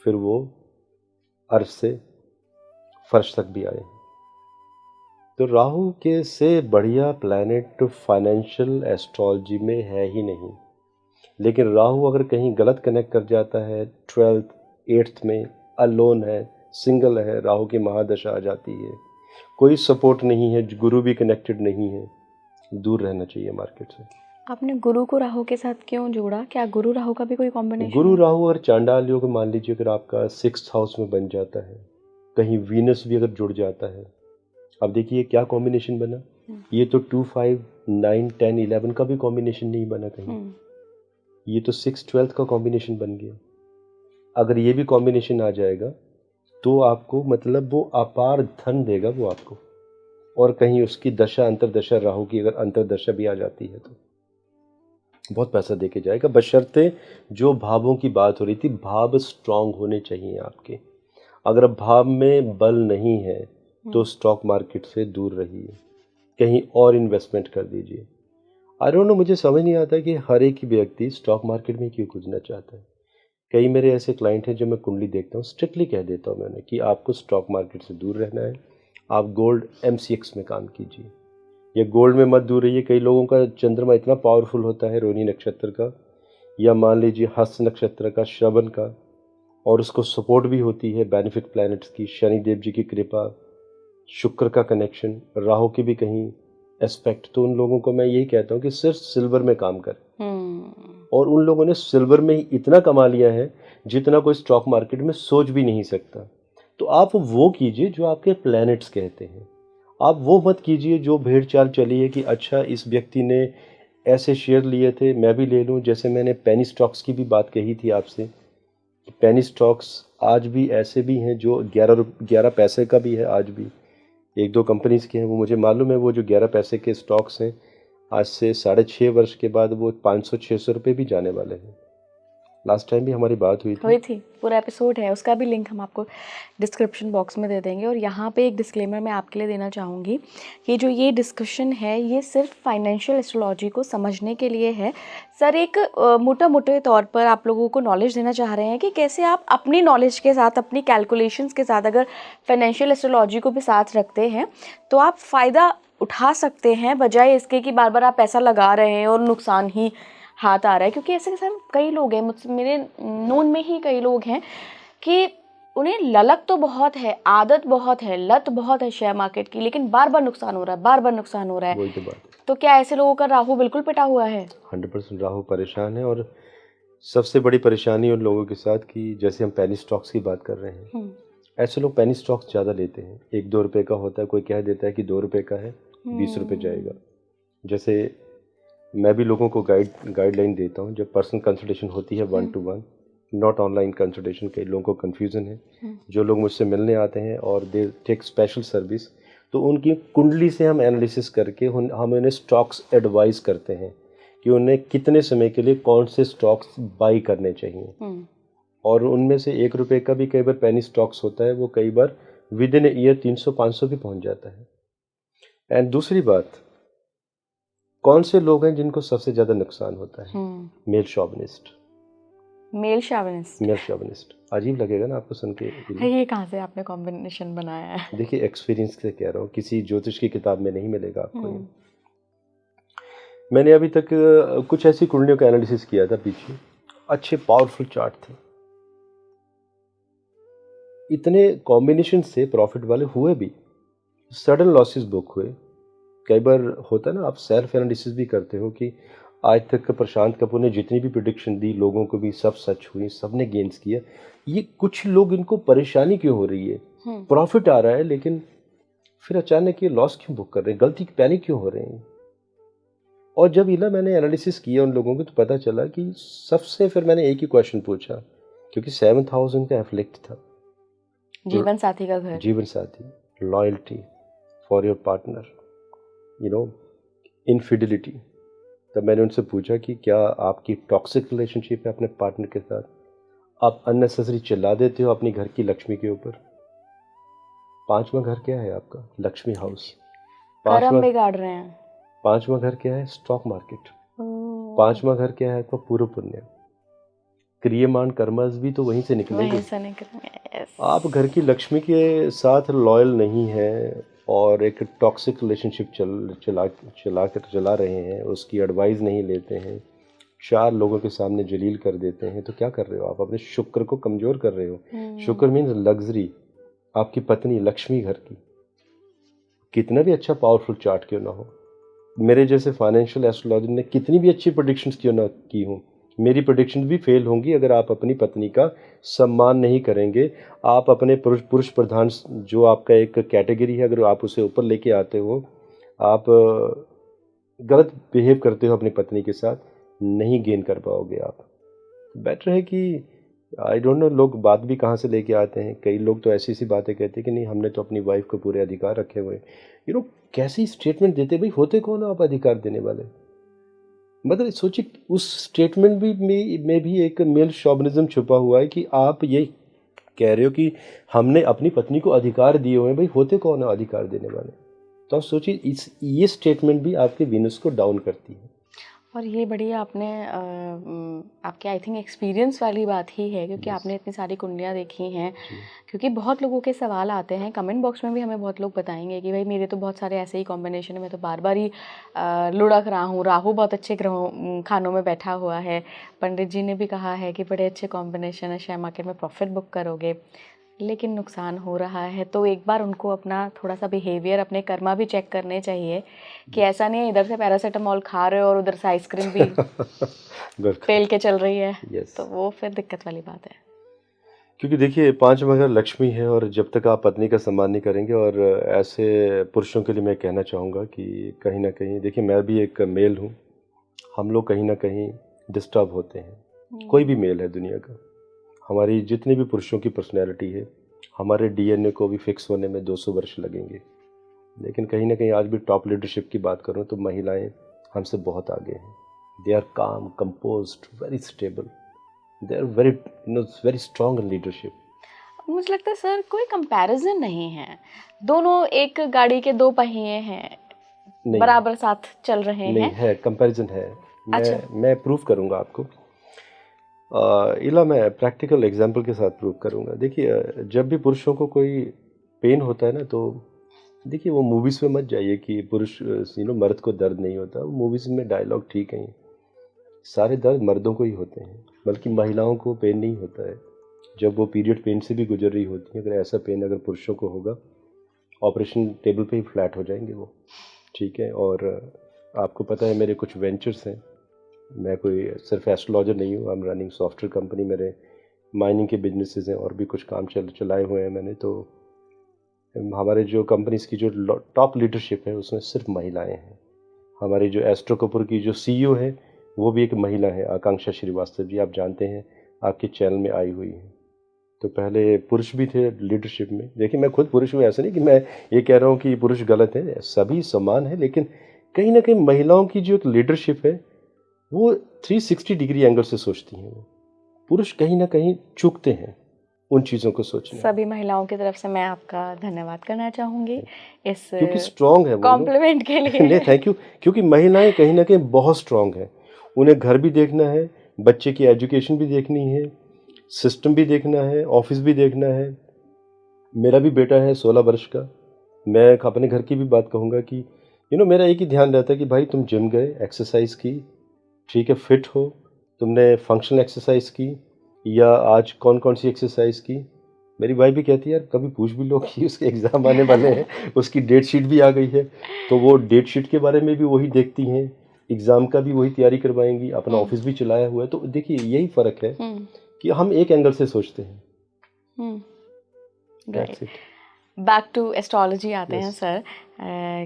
फिर वो अर्श से फर्श तक भी आए। तो राहु के से बढ़िया प्लैनेट फाइनेंशियल एस्ट्रोलॉजी में है ही नहीं। लेकिन राहु अगर कहीं गलत कनेक्ट कर जाता है 12th 8th में, अलोन है, सिंगल है, राहु की महादशा आ जाती है, कोई सपोर्ट नहीं है, गुरु भी कनेक्टेड नहीं है, दूर रहना चाहिए मार्केट से। आपने गुरु को राहु के साथ क्यों जोड़ा? क्या गुरु राहु का भी कोई कॉम्बिनेशन गुरु है? राहु और चांडाल योग मान लीजिए अगर आपका 6th हाउस में बन जाता है, कहीं वीनस भी अगर जुड़ जाता है, अब देखिए क्या कॉम्बिनेशन बना। ये तो 2 5 9 10 11 का भी कॉम्बिनेशन नहीं बना कहीं, ये तो 6 12 का कॉम्बिनेशन बन गया। अगर ये भी कॉम्बिनेशन आ जाएगा तो आपको मतलब वो अपार धन देगा वो आपको, और कहीं उसकी दशा अंतरदशा राहु की अगर अंतरदशा भी आ जाती है तो बहुत पैसा दे के जाएगा, बशर्ते जो भावों की बात हो रही थी, भाव स्ट्रांग होने चाहिए आपके। अगर भाव में बल नहीं है तो स्टॉक मार्केट से दूर रहिए, कहीं और इन्वेस्टमेंट कर दीजिए। आई डोंट नो, मुझे समझ नहीं आता कि हर एक व्यक्ति स्टॉक मार्केट में क्यों कूदना चाहता है। कई मेरे ऐसे क्लाइंट हैं जो मैं कुंडली देखता हूँ, स्ट्रिक्टली कह देता हूँ मैंने कि आपको स्टॉक मार्केट से दूर रहना है, आप गोल्ड MCX में काम कीजिए, या गोल्ड में मत दूर रहिए। कई लोगों का चंद्रमा इतना पावरफुल होता है रोहिणी नक्षत्र का, या मान लीजिए हस्त नक्षत्र का, श्रवण का, और उसको सपोर्ट भी होती है बेनिफिट प्लैनेट्स की, शनिदेव जी की कृपा, शुक्र का कनेक्शन, राहु की भी कहीं एस्पेक्ट। तो उन लोगों को मैं यही कहता हूँ कि सिर्फ सिल्वर में काम करें, और उन लोगों ने सिल्वर में ही इतना कमा लिया है जितना कोई स्टॉक मार्केट में सोच भी नहीं सकता। तो आप वो कीजिए जो आपके प्लैनेट्स कहते हैं, आप वो मत कीजिए जो भेड़ चाल चली है कि अच्छा इस व्यक्ति ने ऐसे शेयर लिए थे मैं भी ले लूँ। जैसे मैंने पेनी स्टॉक्स की भी बात कही थी आपसे, कि पेनी स्टॉक्स आज भी ऐसे भी हैं जो 11 पैसे का भी है आज भी, एक दो कंपनीज के हैं वो मुझे मालूम है। वो जो 11 पैसे के स्टॉक्स हैं आज से 6.5 वर्ष के बाद वो 500-600 रुपये भी जाने वाले हैं। लास्ट टाइम भी हमारी बात हुई थी, पूरा एपिसोड है, उसका भी लिंक हम आपको डिस्क्रिप्शन बॉक्स में दे देंगे। और यहाँ पे एक डिस्क्लेमर मैं आपके लिए देना चाहूँगी कि जो ये डिस्कशन है ये सिर्फ फाइनेंशियल एस्ट्रोलॉजी को समझने के लिए है। सर एक मोटा मोटे तौर पर आप लोगों को नॉलेज देना चाह रहे हैं कि कैसे आप अपनी नॉलेज के साथ, अपनी कैलकुलेशंस के साथ अगर फाइनेंशियल एस्ट्रोलॉजी को भी साथ रखते हैं तो आप फ़ायदा उठा सकते हैं, बजाय इसके कि बार बार आप पैसा लगा रहे हैं और नुकसान ही हाथ आ रहा है। क्योंकि ऐसे सर कई लोग हैं, मुझसे मेरे नोन में ही कई लोग हैं कि उन्हें ललक तो बहुत है, आदत बहुत है, लत बहुत है शेयर मार्केट की, लेकिन बार बार नुकसान हो रहा है, बार बार नुकसान हो रहा है। वही तो बात है। तो क्या ऐसे लोगों का राहु बिल्कुल पिटा हुआ है? 100% राहु परेशान है। और सबसे बड़ी परेशानी उन लोगों के साथ कि जैसे हम पेनी स्टॉक्स की बात कर रहे हैं, ऐसे लोग पेनी स्टॉक्स ज़्यादा लेते हैं। 1-2 रुपये का होता है, कोई कह देता है कि 2 रुपये का है, 20 रुपये जाएगा। जैसे मैं भी लोगों को गाइडलाइन देता हूँ जब पर्सनल कंसल्टेशन होती है 1 to 1, नॉट ऑनलाइन कंसल्टेशन। कई लोगों को कन्फ्यूज़न है, जो लोग मुझसे मिलने आते हैं और दे टेक स्पेशल सर्विस, तो उनकी कुंडली से हम एनालिसिस करके हम उन्हें स्टॉक्स एडवाइस करते हैं कि उन्हें कितने समय के लिए कौन से स्टॉक्स बाई करने चाहिए। और उनमें से 1 रुपये का भी कई बार पेनी स्टॉक्स होता है, वो कई बार विद इन ईयर 300-500 भी पहुंच जाता है। एंड दूसरी बात, कौन से लोग हैं जिनको सबसे ज़्यादा नुकसान होता है? Male chauvinist. Male chauvinist? Male chauvinist. अजीब लगेगा ना आपको सुन के? ये कहाँ से आपने कॉम्बिनेशन बनाया है? देखिए एक्सपीरियंस से कह रहा हूँ, किसी ज्योतिष की किताब में नहीं मिलेगा आपको ये। मैंने अभी तक कुछ ऐसी कुंडलियों का एनालिसिस किया था पीछे, अच्छे पावरफुल चार्ट थे, इतने कॉम्बिनेशन से प्रॉफिट वाले हुए भी, सडन लॉसेस बुक हुए। कई बार होता है ना, आप सेल्फ एनालिसिस भी करते हो कि आज तक प्रशांत कपूर ने जितनी भी प्रिडिक्शन दी लोगों को भी सब सच हुई, सब ने गेन्स किया। ये कुछ लोग, इनको परेशानी क्यों हो रही है? प्रॉफिट आ रहा है लेकिन फिर अचानक ये लॉस क्यों बुक कर रहे हैं, गलती पैनिक क्यों हो रहे हैं? और जब मैंने एनालिसिस किया उन लोगों को तो पता चला कि सबसे, फिर मैंने एक ही क्वेश्चन पूछा, क्योंकि 7th हाउस उनका एफ्लिक्ट था, जीवन साथी का घर, जीवन साथी, loyalty for your partner, infidelity, तब मैंने उनसे पूछा कि क्या आपकी टॉक्सिक रिलेशनशिप है अपने पार्टनर के साथ, आप अननेसेसरी चिल्ला देते हो अपनी घर की लक्ष्मी के ऊपर। पांचवा घर क्या है आपका? लक्ष्मी हाउस। कर्म पांचवा बिगाड़ रहे हैं। पांचवा घर क्या है? Stock market. ओह, पांचवा घर क्या है आपका? पूर्व पुण्य। क्रियमान कर्मस भी तो वहीं से निकलेंगे। वहीं से निकलेंगे। यस। आप घर की लक्ष्मी के साथ लॉयल नहीं हैं और एक टॉक्सिक रिलेशनशिप चला रहे हैं, उसकी एडवाइस नहीं लेते हैं, चार लोगों के सामने जलील कर देते हैं, तो क्या कर रहे हो आप? अपने शुक्र को कमज़ोर कर रहे हो। शुक्र मीन्स लग्जरी। आपकी पत्नी लक्ष्मी घर की, कितना भी अच्छा पावरफुल चार्ट क्यों ना हो, मेरे जैसे फाइनेंशियल एस्ट्रोलॉजर ने कितनी भी अच्छी प्रेडिक्शंस क्यों ना की हों, मेरी प्रेडिक्शंस भी फेल होंगी अगर आप अपनी पत्नी का सम्मान नहीं करेंगे। आप अपने पुरुष प्रधान जो आपका एक कैटेगरी है, अगर आप उसे ऊपर लेके आते हो, आप गलत बिहेव करते हो अपनी पत्नी के साथ, नहीं गेन कर पाओगे आप। बेटर है कि आई डोंट नो लोग बात भी कहाँ से लेके आते हैं। कई लोग तो ऐसी सी बातें कहते हैं कि नहीं हमने तो अपनी वाइफ को पूरे अधिकार रखे हुए हैं। कैसी स्टेटमेंट देते भाई, होते कौन हो आप अधिकार देने वाले? मतलब सोचिए उस स्टेटमेंट में भी एक मेल शॉविनिज्म छुपा हुआ है कि आप ये कह रहे हो कि हमने अपनी पत्नी को अधिकार दिए हुए हैं। भाई होते कौन है अधिकार देने वाले? तो आप सोचिए ये स्टेटमेंट भी आपके वीनस को डाउन करती है। और ये बड़ी आपने आपके आई थिंक एक्सपीरियंस वाली बात ही है, क्योंकि आपने इतनी सारी कुंडलियाँ देखी हैं। क्योंकि बहुत लोगों के सवाल आते हैं, कमेंट बॉक्स में भी हमें बहुत लोग बताएंगे कि भाई मेरे तो बहुत सारे ऐसे ही कॉम्बिनेशन है, मैं तो बार बार ही लुढ़क रहा हूँ, राहु बहुत अच्छे ग्रहों खानों में बैठा हुआ है, पंडित जी ने भी कहा है कि बड़े अच्छे कॉम्बिनेशन है, शेयर मार्केट में प्रॉफिट बुक करोगे, लेकिन नुकसान हो रहा है। तो एक बार उनको अपना थोड़ा सा बिहेवियर, अपने कर्मा भी चेक करने चाहिए कि ऐसा नहीं है इधर से पैरासीटामोल खा रहे हो और उधर से आइसक्रीम भी पेल के चल रही है। यस, तो वो फिर दिक्कत वाली बात है। क्योंकि देखिए पांचवा घर लक्ष्मी है और जब तक आप पत्नी का सम्मान नहीं करेंगे, और ऐसे पुरुषों के लिए मैं कहना चाहूँगा कि कहीं ना कहीं देखिए मैं भी एक मेल हूँ, हम लोग कहीं ना कहीं डिस्टर्ब होते हैं। कोई भी मेल है दुनिया का, हमारी जितने भी पुरुषों की पर्सनैलिटी है, हमारे डीएनए को भी फिक्स होने में 200 वर्ष लगेंगे। लेकिन कहीं ना कहीं आज भी टॉप लीडरशिप की बात करूँ तो महिलाएं हमसे बहुत आगे हैं। They are calm, composed, very stable, they are very strong in leadership. मुझे लगता है सर कोई कंपैरिजन नहीं है, दोनों एक गाड़ी के दो पहिए हैं, नहीं, बराबर साथ चल रहे नहीं हैं। है, कंपैरिजन है। अच्छा। मैं प्रूव करूंगा आपको। इला मैं प्रैक्टिकल एग्जांपल के साथ प्रूव करूंगा। देखिए जब भी पुरुषों को कोई पेन होता है ना, तो देखिए वो मूवीज़ में मत जाइए कि पुरुष मर्द को दर्द नहीं होता। वो मूवीज़ में डायलॉग ठीक है, सारे दर्द मर्दों को ही होते हैं, बल्कि महिलाओं को पेन नहीं होता है। जब वो पीरियड पेन से भी गुजर रही होती है, अगर ऐसा पेन अगर पुरुषों को होगा, ऑपरेशन टेबल पे ही फ्लैट हो जाएंगे वो। ठीक है। और आपको पता है मेरे कुछ वेंचर्स हैं, मैं कोई सिर्फ एस्ट्रोलॉजर नहीं हूँ, I am running software company, मेरे माइनिंग के बिजनेसेस हैं और भी कुछ काम चलाए हुए हैं मैंने। तो हमारे जो कंपनीज की जो टॉप लीडरशिप है उसमें सिर्फ महिलाएं हैं। हमारी जो एस्ट्रो कपूर की जो सीईओ है वो भी एक महिला है, आकांक्षा श्रीवास्तव जी, आप जानते हैं, आपके चैनल में आई हुई है। तो पहले पुरुष भी थे लीडरशिप में। देखिए मैं खुद पुरुष हूँ, ऐसा नहीं कि मैं ये कह रहा हूँ कि पुरुष गलत है, सभी समान है, लेकिन कहीं ना कहीं महिलाओं की जो एक लीडरशिप है वो 360 डिग्री एंगल से सोचती हैं। वो पुरुष कहीं ना कहीं चूकते हैं उन चीज़ों को सोचने में। सभी महिलाओं की तरफ से मैं आपका धन्यवाद करना चाहूँगी इस क्योंकि स्ट्रांग है वो लोग। कॉम्प्लीमेंट के लिए। नहीं, थैंक यू। क्योंकि महिलाएं कहीं ना कहीं बहुत स्ट्रांग है, उन्हें घर भी देखना है, बच्चे की एजुकेशन भी देखनी है, सिस्टम भी देखना है, ऑफिस भी देखना है। मेरा भी बेटा है 16 वर्ष का। मैं अपने घर की भी बात कहूँगा कि मेरा एक ही ध्यान रहता है कि भाई तुम जिम गए, एक्सरसाइज की, ठीक है, फिट हो, तुमने फंक्शनल एक्सरसाइज की या आज कौन कौन सी एक्सरसाइज की। मेरी वाइफ भी कहती है यार कभी पूछ भी लो कि उसके एग्ज़ाम आने वाले हैं, उसकी डेट शीट भी आ गई है, तो वो डेट शीट के बारे में भी वही देखती हैं, एग्ज़ाम का भी वही तैयारी करवाएंगी, अपना ऑफिस भी चलाया हुआ है। तो देखिए यही फ़र्क है कि हम एक एंगल से सोचते हैं। That's it. Back to astrology आते हैं Yes. सर,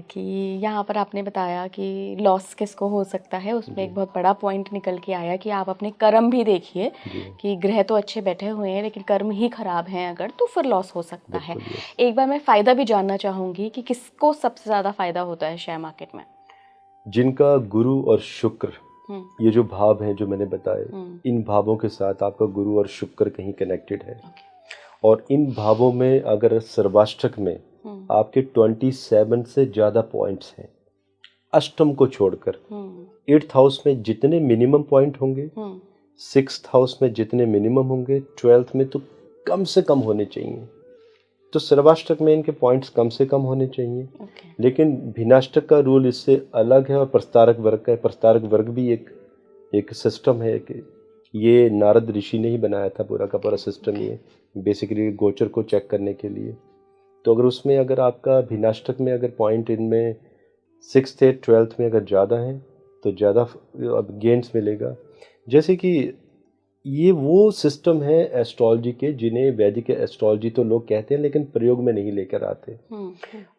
कि यहाँ पर आपने बताया कि लॉस किसको हो सकता है, उसमें एक बहुत बड़ा पॉइंट निकल के आया कि आप अपने कर्म भी देखिए कि ग्रह तो अच्छे बैठे हुए हैं लेकिन कर्म ही खराब हैं अगर, तो फिर लॉस हो सकता है। एक बार मैं फ़ायदा भी जानना चाहूँगी कि किसको सबसे ज़्यादा फ़ायदा होता है शेयर मार्केट में। जिनका गुरु और शुक्र, ये जो भाव हैं जो मैंने बताए, इन भावों के साथ आपका गुरु और शुक्र कहीं कनेक्टेड है, और इन भावों में अगर सर्वाष्टक में आपके 27 से ज़्यादा पॉइंट्स हैं, अष्टम को छोड़कर 8th हाउस में जितने मिनिमम पॉइंट होंगे, 6th हाउस में जितने मिनिमम होंगे, 12th में तो कम से कम होने चाहिए। तो सर्वाष्टक में इनके पॉइंट्स कम से कम होने चाहिए। लेकिन भिन्नाष्टक का रूल इससे अलग है और प्रस्तारक वर्ग का है। प्रस्तारक वर्ग भी एक सिस्टम है कि ये नारद ऋषि ने ही बनाया था, पूरा का पूरा सिस्टम ये बेसिकली गोचर को चेक करने के लिए। तो अगर उसमें अगर आपका भिन्नाष्टक में अगर पॉइंट इनमें 6th से 12th में अगर ज़्यादा हैं तो ज़्यादा गेन्स मिलेगा। जैसे कि ये वो सिस्टम है एस्ट्रोलॉजी के जिन्हें वैदिक एस्ट्रोलॉजी तो लोग कहते हैं लेकिन प्रयोग में नहीं लेकर आते।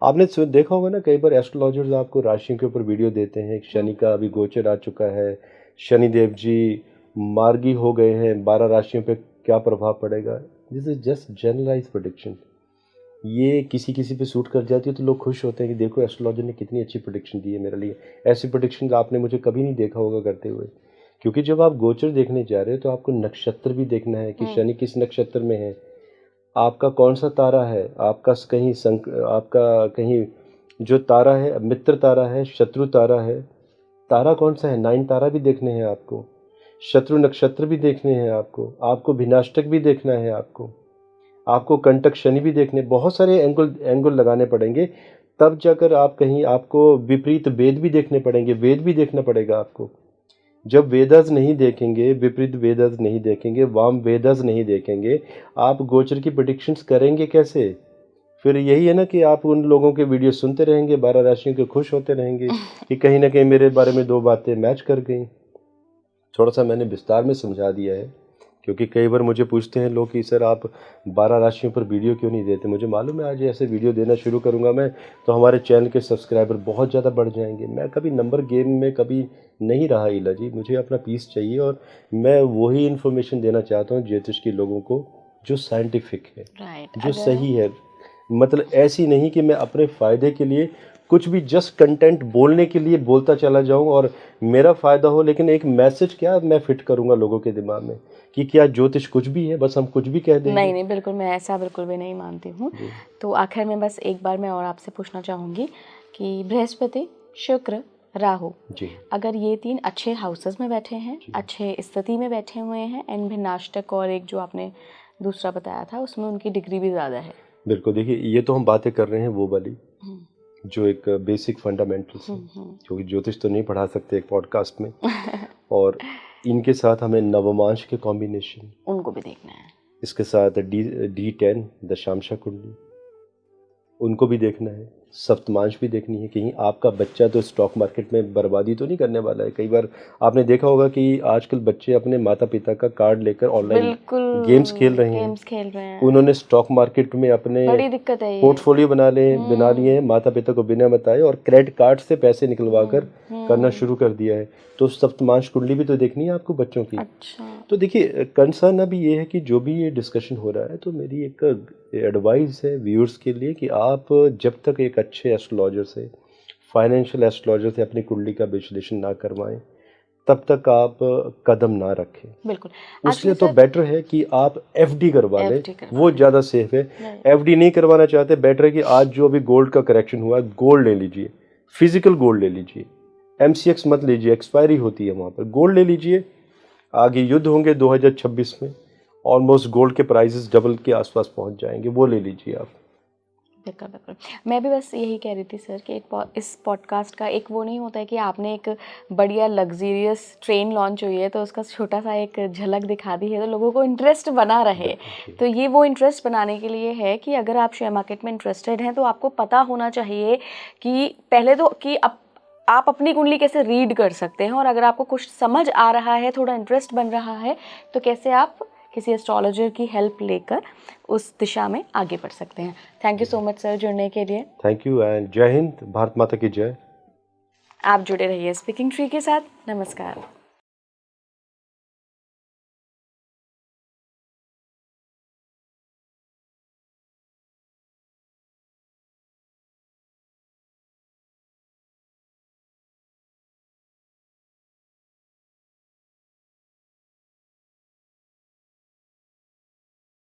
आपने देखा होगा ना, कई बार एस्ट्रोलॉजर्स आपको राशियों के ऊपर वीडियो देते हैं। शनि का अभी गोचर आ चुका है, शनिदेव जी मार्गी हो गए हैं, 12 राशियों पे क्या प्रभाव पड़ेगा। This is just generalise prediction. ये किसी पे सूट कर जाती है तो लोग खुश होते हैं कि देखो एस्ट्रोलॉजर ने कितनी अच्छी प्रेडिक्शन दी है मेरे लिए। ऐसी प्रेडिक्शन आपने मुझे कभी नहीं देखा होगा करते हुए, क्योंकि जब आप गोचर देखने जा रहे हो तो आपको नक्षत्र भी देखना है कि शनि किस नक्षत्र में है, आपका कौन सा तारा है, आपका कहीं जो तारा है मित्र तारा है, शत्रु तारा है, तारा कौन सा है, 9 तारा भी देखने हैं आपको, शत्रु नक्षत्र भी देखने हैं आपको भिन्नाष्टक भी देखना है आपको कंटक शनि भी देखने, बहुत सारे एंगल लगाने पड़ेंगे। तब जाकर आप कहीं आपको विपरीत वेद भी देखने पड़ेंगे, वेद भी देखना पड़ेगा आपको। जब वेदास नहीं देखेंगे, विपरीत वेदास नहीं देखेंगे, वाम वेदास नहीं देखेंगे, आप गोचर की प्रेडिक्शंस करेंगे कैसे? फिर यही है ना कि आप उन लोगों के वीडियो सुनते रहेंगे, 12 राशियों के खुश होते रहेंगे कि कहीं ना कहीं मेरे बारे में 2 बातें मैच कर गई। थोड़ा सा मैंने विस्तार में समझा दिया है, क्योंकि कई बार मुझे पूछते हैं लोग कि सर आप 12 राशियों पर वीडियो क्यों नहीं देते। मुझे मालूम है आज ऐसे वीडियो देना शुरू करूंगा मैं तो हमारे चैनल के सब्सक्राइबर बहुत ज़्यादा बढ़ जाएंगे। मैं कभी नंबर गेम में कभी नहीं रहा इला जी, मुझे अपना पीस चाहिए और मैं वही इन्फॉर्मेशन देना चाहता हूँ ज्योतिष के लोगों को जो साइंटिफिक है, जो सही है। मतलब ऐसी नहीं कि मैं अपने फ़ायदे के लिए कुछ भी जस्ट कंटेंट बोलने के लिए बोलता चला जाऊं और मेरा फ़ायदा हो, लेकिन एक मैसेज क्या मैं फिट करूंगा लोगों के दिमाग में कि क्या ज्योतिष कुछ भी है, बस हम कुछ भी कह देंगे। नहीं, बिल्कुल, मैं ऐसा बिल्कुल भी नहीं मानती हूँ। तो आखिर में बस एक बार मैं और आपसे पूछना चाहूँगी कि बृहस्पति, शुक्र, राहु जी, अगर ये 3 अच्छे हाउसेस में बैठे हैं, अच्छे स्थिति में बैठे हुए हैं, एंड भिन्नाष्टक और एक जो आपने दूसरा बताया था उसमें उनकी डिग्री भी ज़्यादा है। बिल्कुल, देखिए ये तो हम बातें कर रहे हैं वो वाली जो एक बेसिक फंडामेंटल्स है, क्योंकि ज्योतिष तो नहीं पढ़ा सकते एक पॉडकास्ट में और इनके साथ हमें नवमांश के कॉम्बिनेशन उनको भी देखना है, इसके साथ D10 दशांशा कुंडली उनको भी देखना है, सप्तमांश भी देखनी है। कहीं आपका बच्चा तो स्टॉक मार्केट में बर्बादी तो नहीं करने वाला है। कई बार आपने देखा होगा कि आजकल बच्चे अपने माता पिता का कार्ड लेकर ऑनलाइन गेम्स खेल रहे हैं। उन्होंने स्टॉक मार्केट में अपने बड़ी दिक्कत है, पोर्टफोलियो बना लिए हैं माता पिता को बिना बताए और क्रेडिट कार्ड से पैसे निकलवा कर करना शुरू कर दिया है। तो सप्तमांश कुंडली भी तो देखनी है आपको बच्चों की। तो देखिए कंसर्न अभी ये है कि जो भी ये डिस्कशन हो रहा है, तो मेरी एक एडवाइस है व्यूअर्स के लिए कि आप जब तक एक अच्छे एस्ट्रोलॉजर से, फाइनेंशियल एस्ट्रोलॉजर से अपनी कुंडली का विश्लेषण ना करवाएं, तब तक आप कदम ना रखें। बिल्कुल, उसलिए तो बेटर है कि आप FD करवा लें, वो ज़्यादा सेफ है। FD नहीं करवाना चाहते, बेटर है कि आज जो अभी गोल्ड का करेक्शन हुआ है, गोल्ड ले लीजिए, फिजिकल गोल्ड ले लीजिए, MCX मत लीजिए, एक्सपायरी होती है वहाँ पर। गोल्ड ले लीजिए, आगे युद्ध होंगे 2026 में, ऑलमोस्ट गोल्ड के प्राइसेस डबल के आसपास पहुँच जाएंगे, वो ले लीजिए आप। बिल्कुल, मैं भी बस यही कह रही थी सर कि इस पॉडकास्ट का एक वो नहीं होता है कि आपने एक बढ़िया लग्जरियस ट्रेन लॉन्च हुई है तो उसका छोटा सा एक झलक दिखा दी है तो लोगों को इंटरेस्ट बना रहे। तो ये वो इंटरेस्ट बनाने के लिए है कि अगर आप शेयर मार्केट में इंटरेस्टेड हैं तो आपको पता होना चाहिए कि पहले तो कि आप अपनी कुंडली कैसे रीड कर सकते हैं, और अगर आपको कुछ समझ आ रहा है, थोड़ा इंटरेस्ट बन रहा है, तो कैसे आप किसी एस्ट्रोलॉजर की हेल्प लेकर उस दिशा में आगे बढ़ सकते हैं। Thank you so much sir जुड़ने के लिए। थैंक यू एंड जय हिंद, भारत माता की जय। आप जुड़े रहिए स्पीकिंग ट्री के साथ। नमस्कार।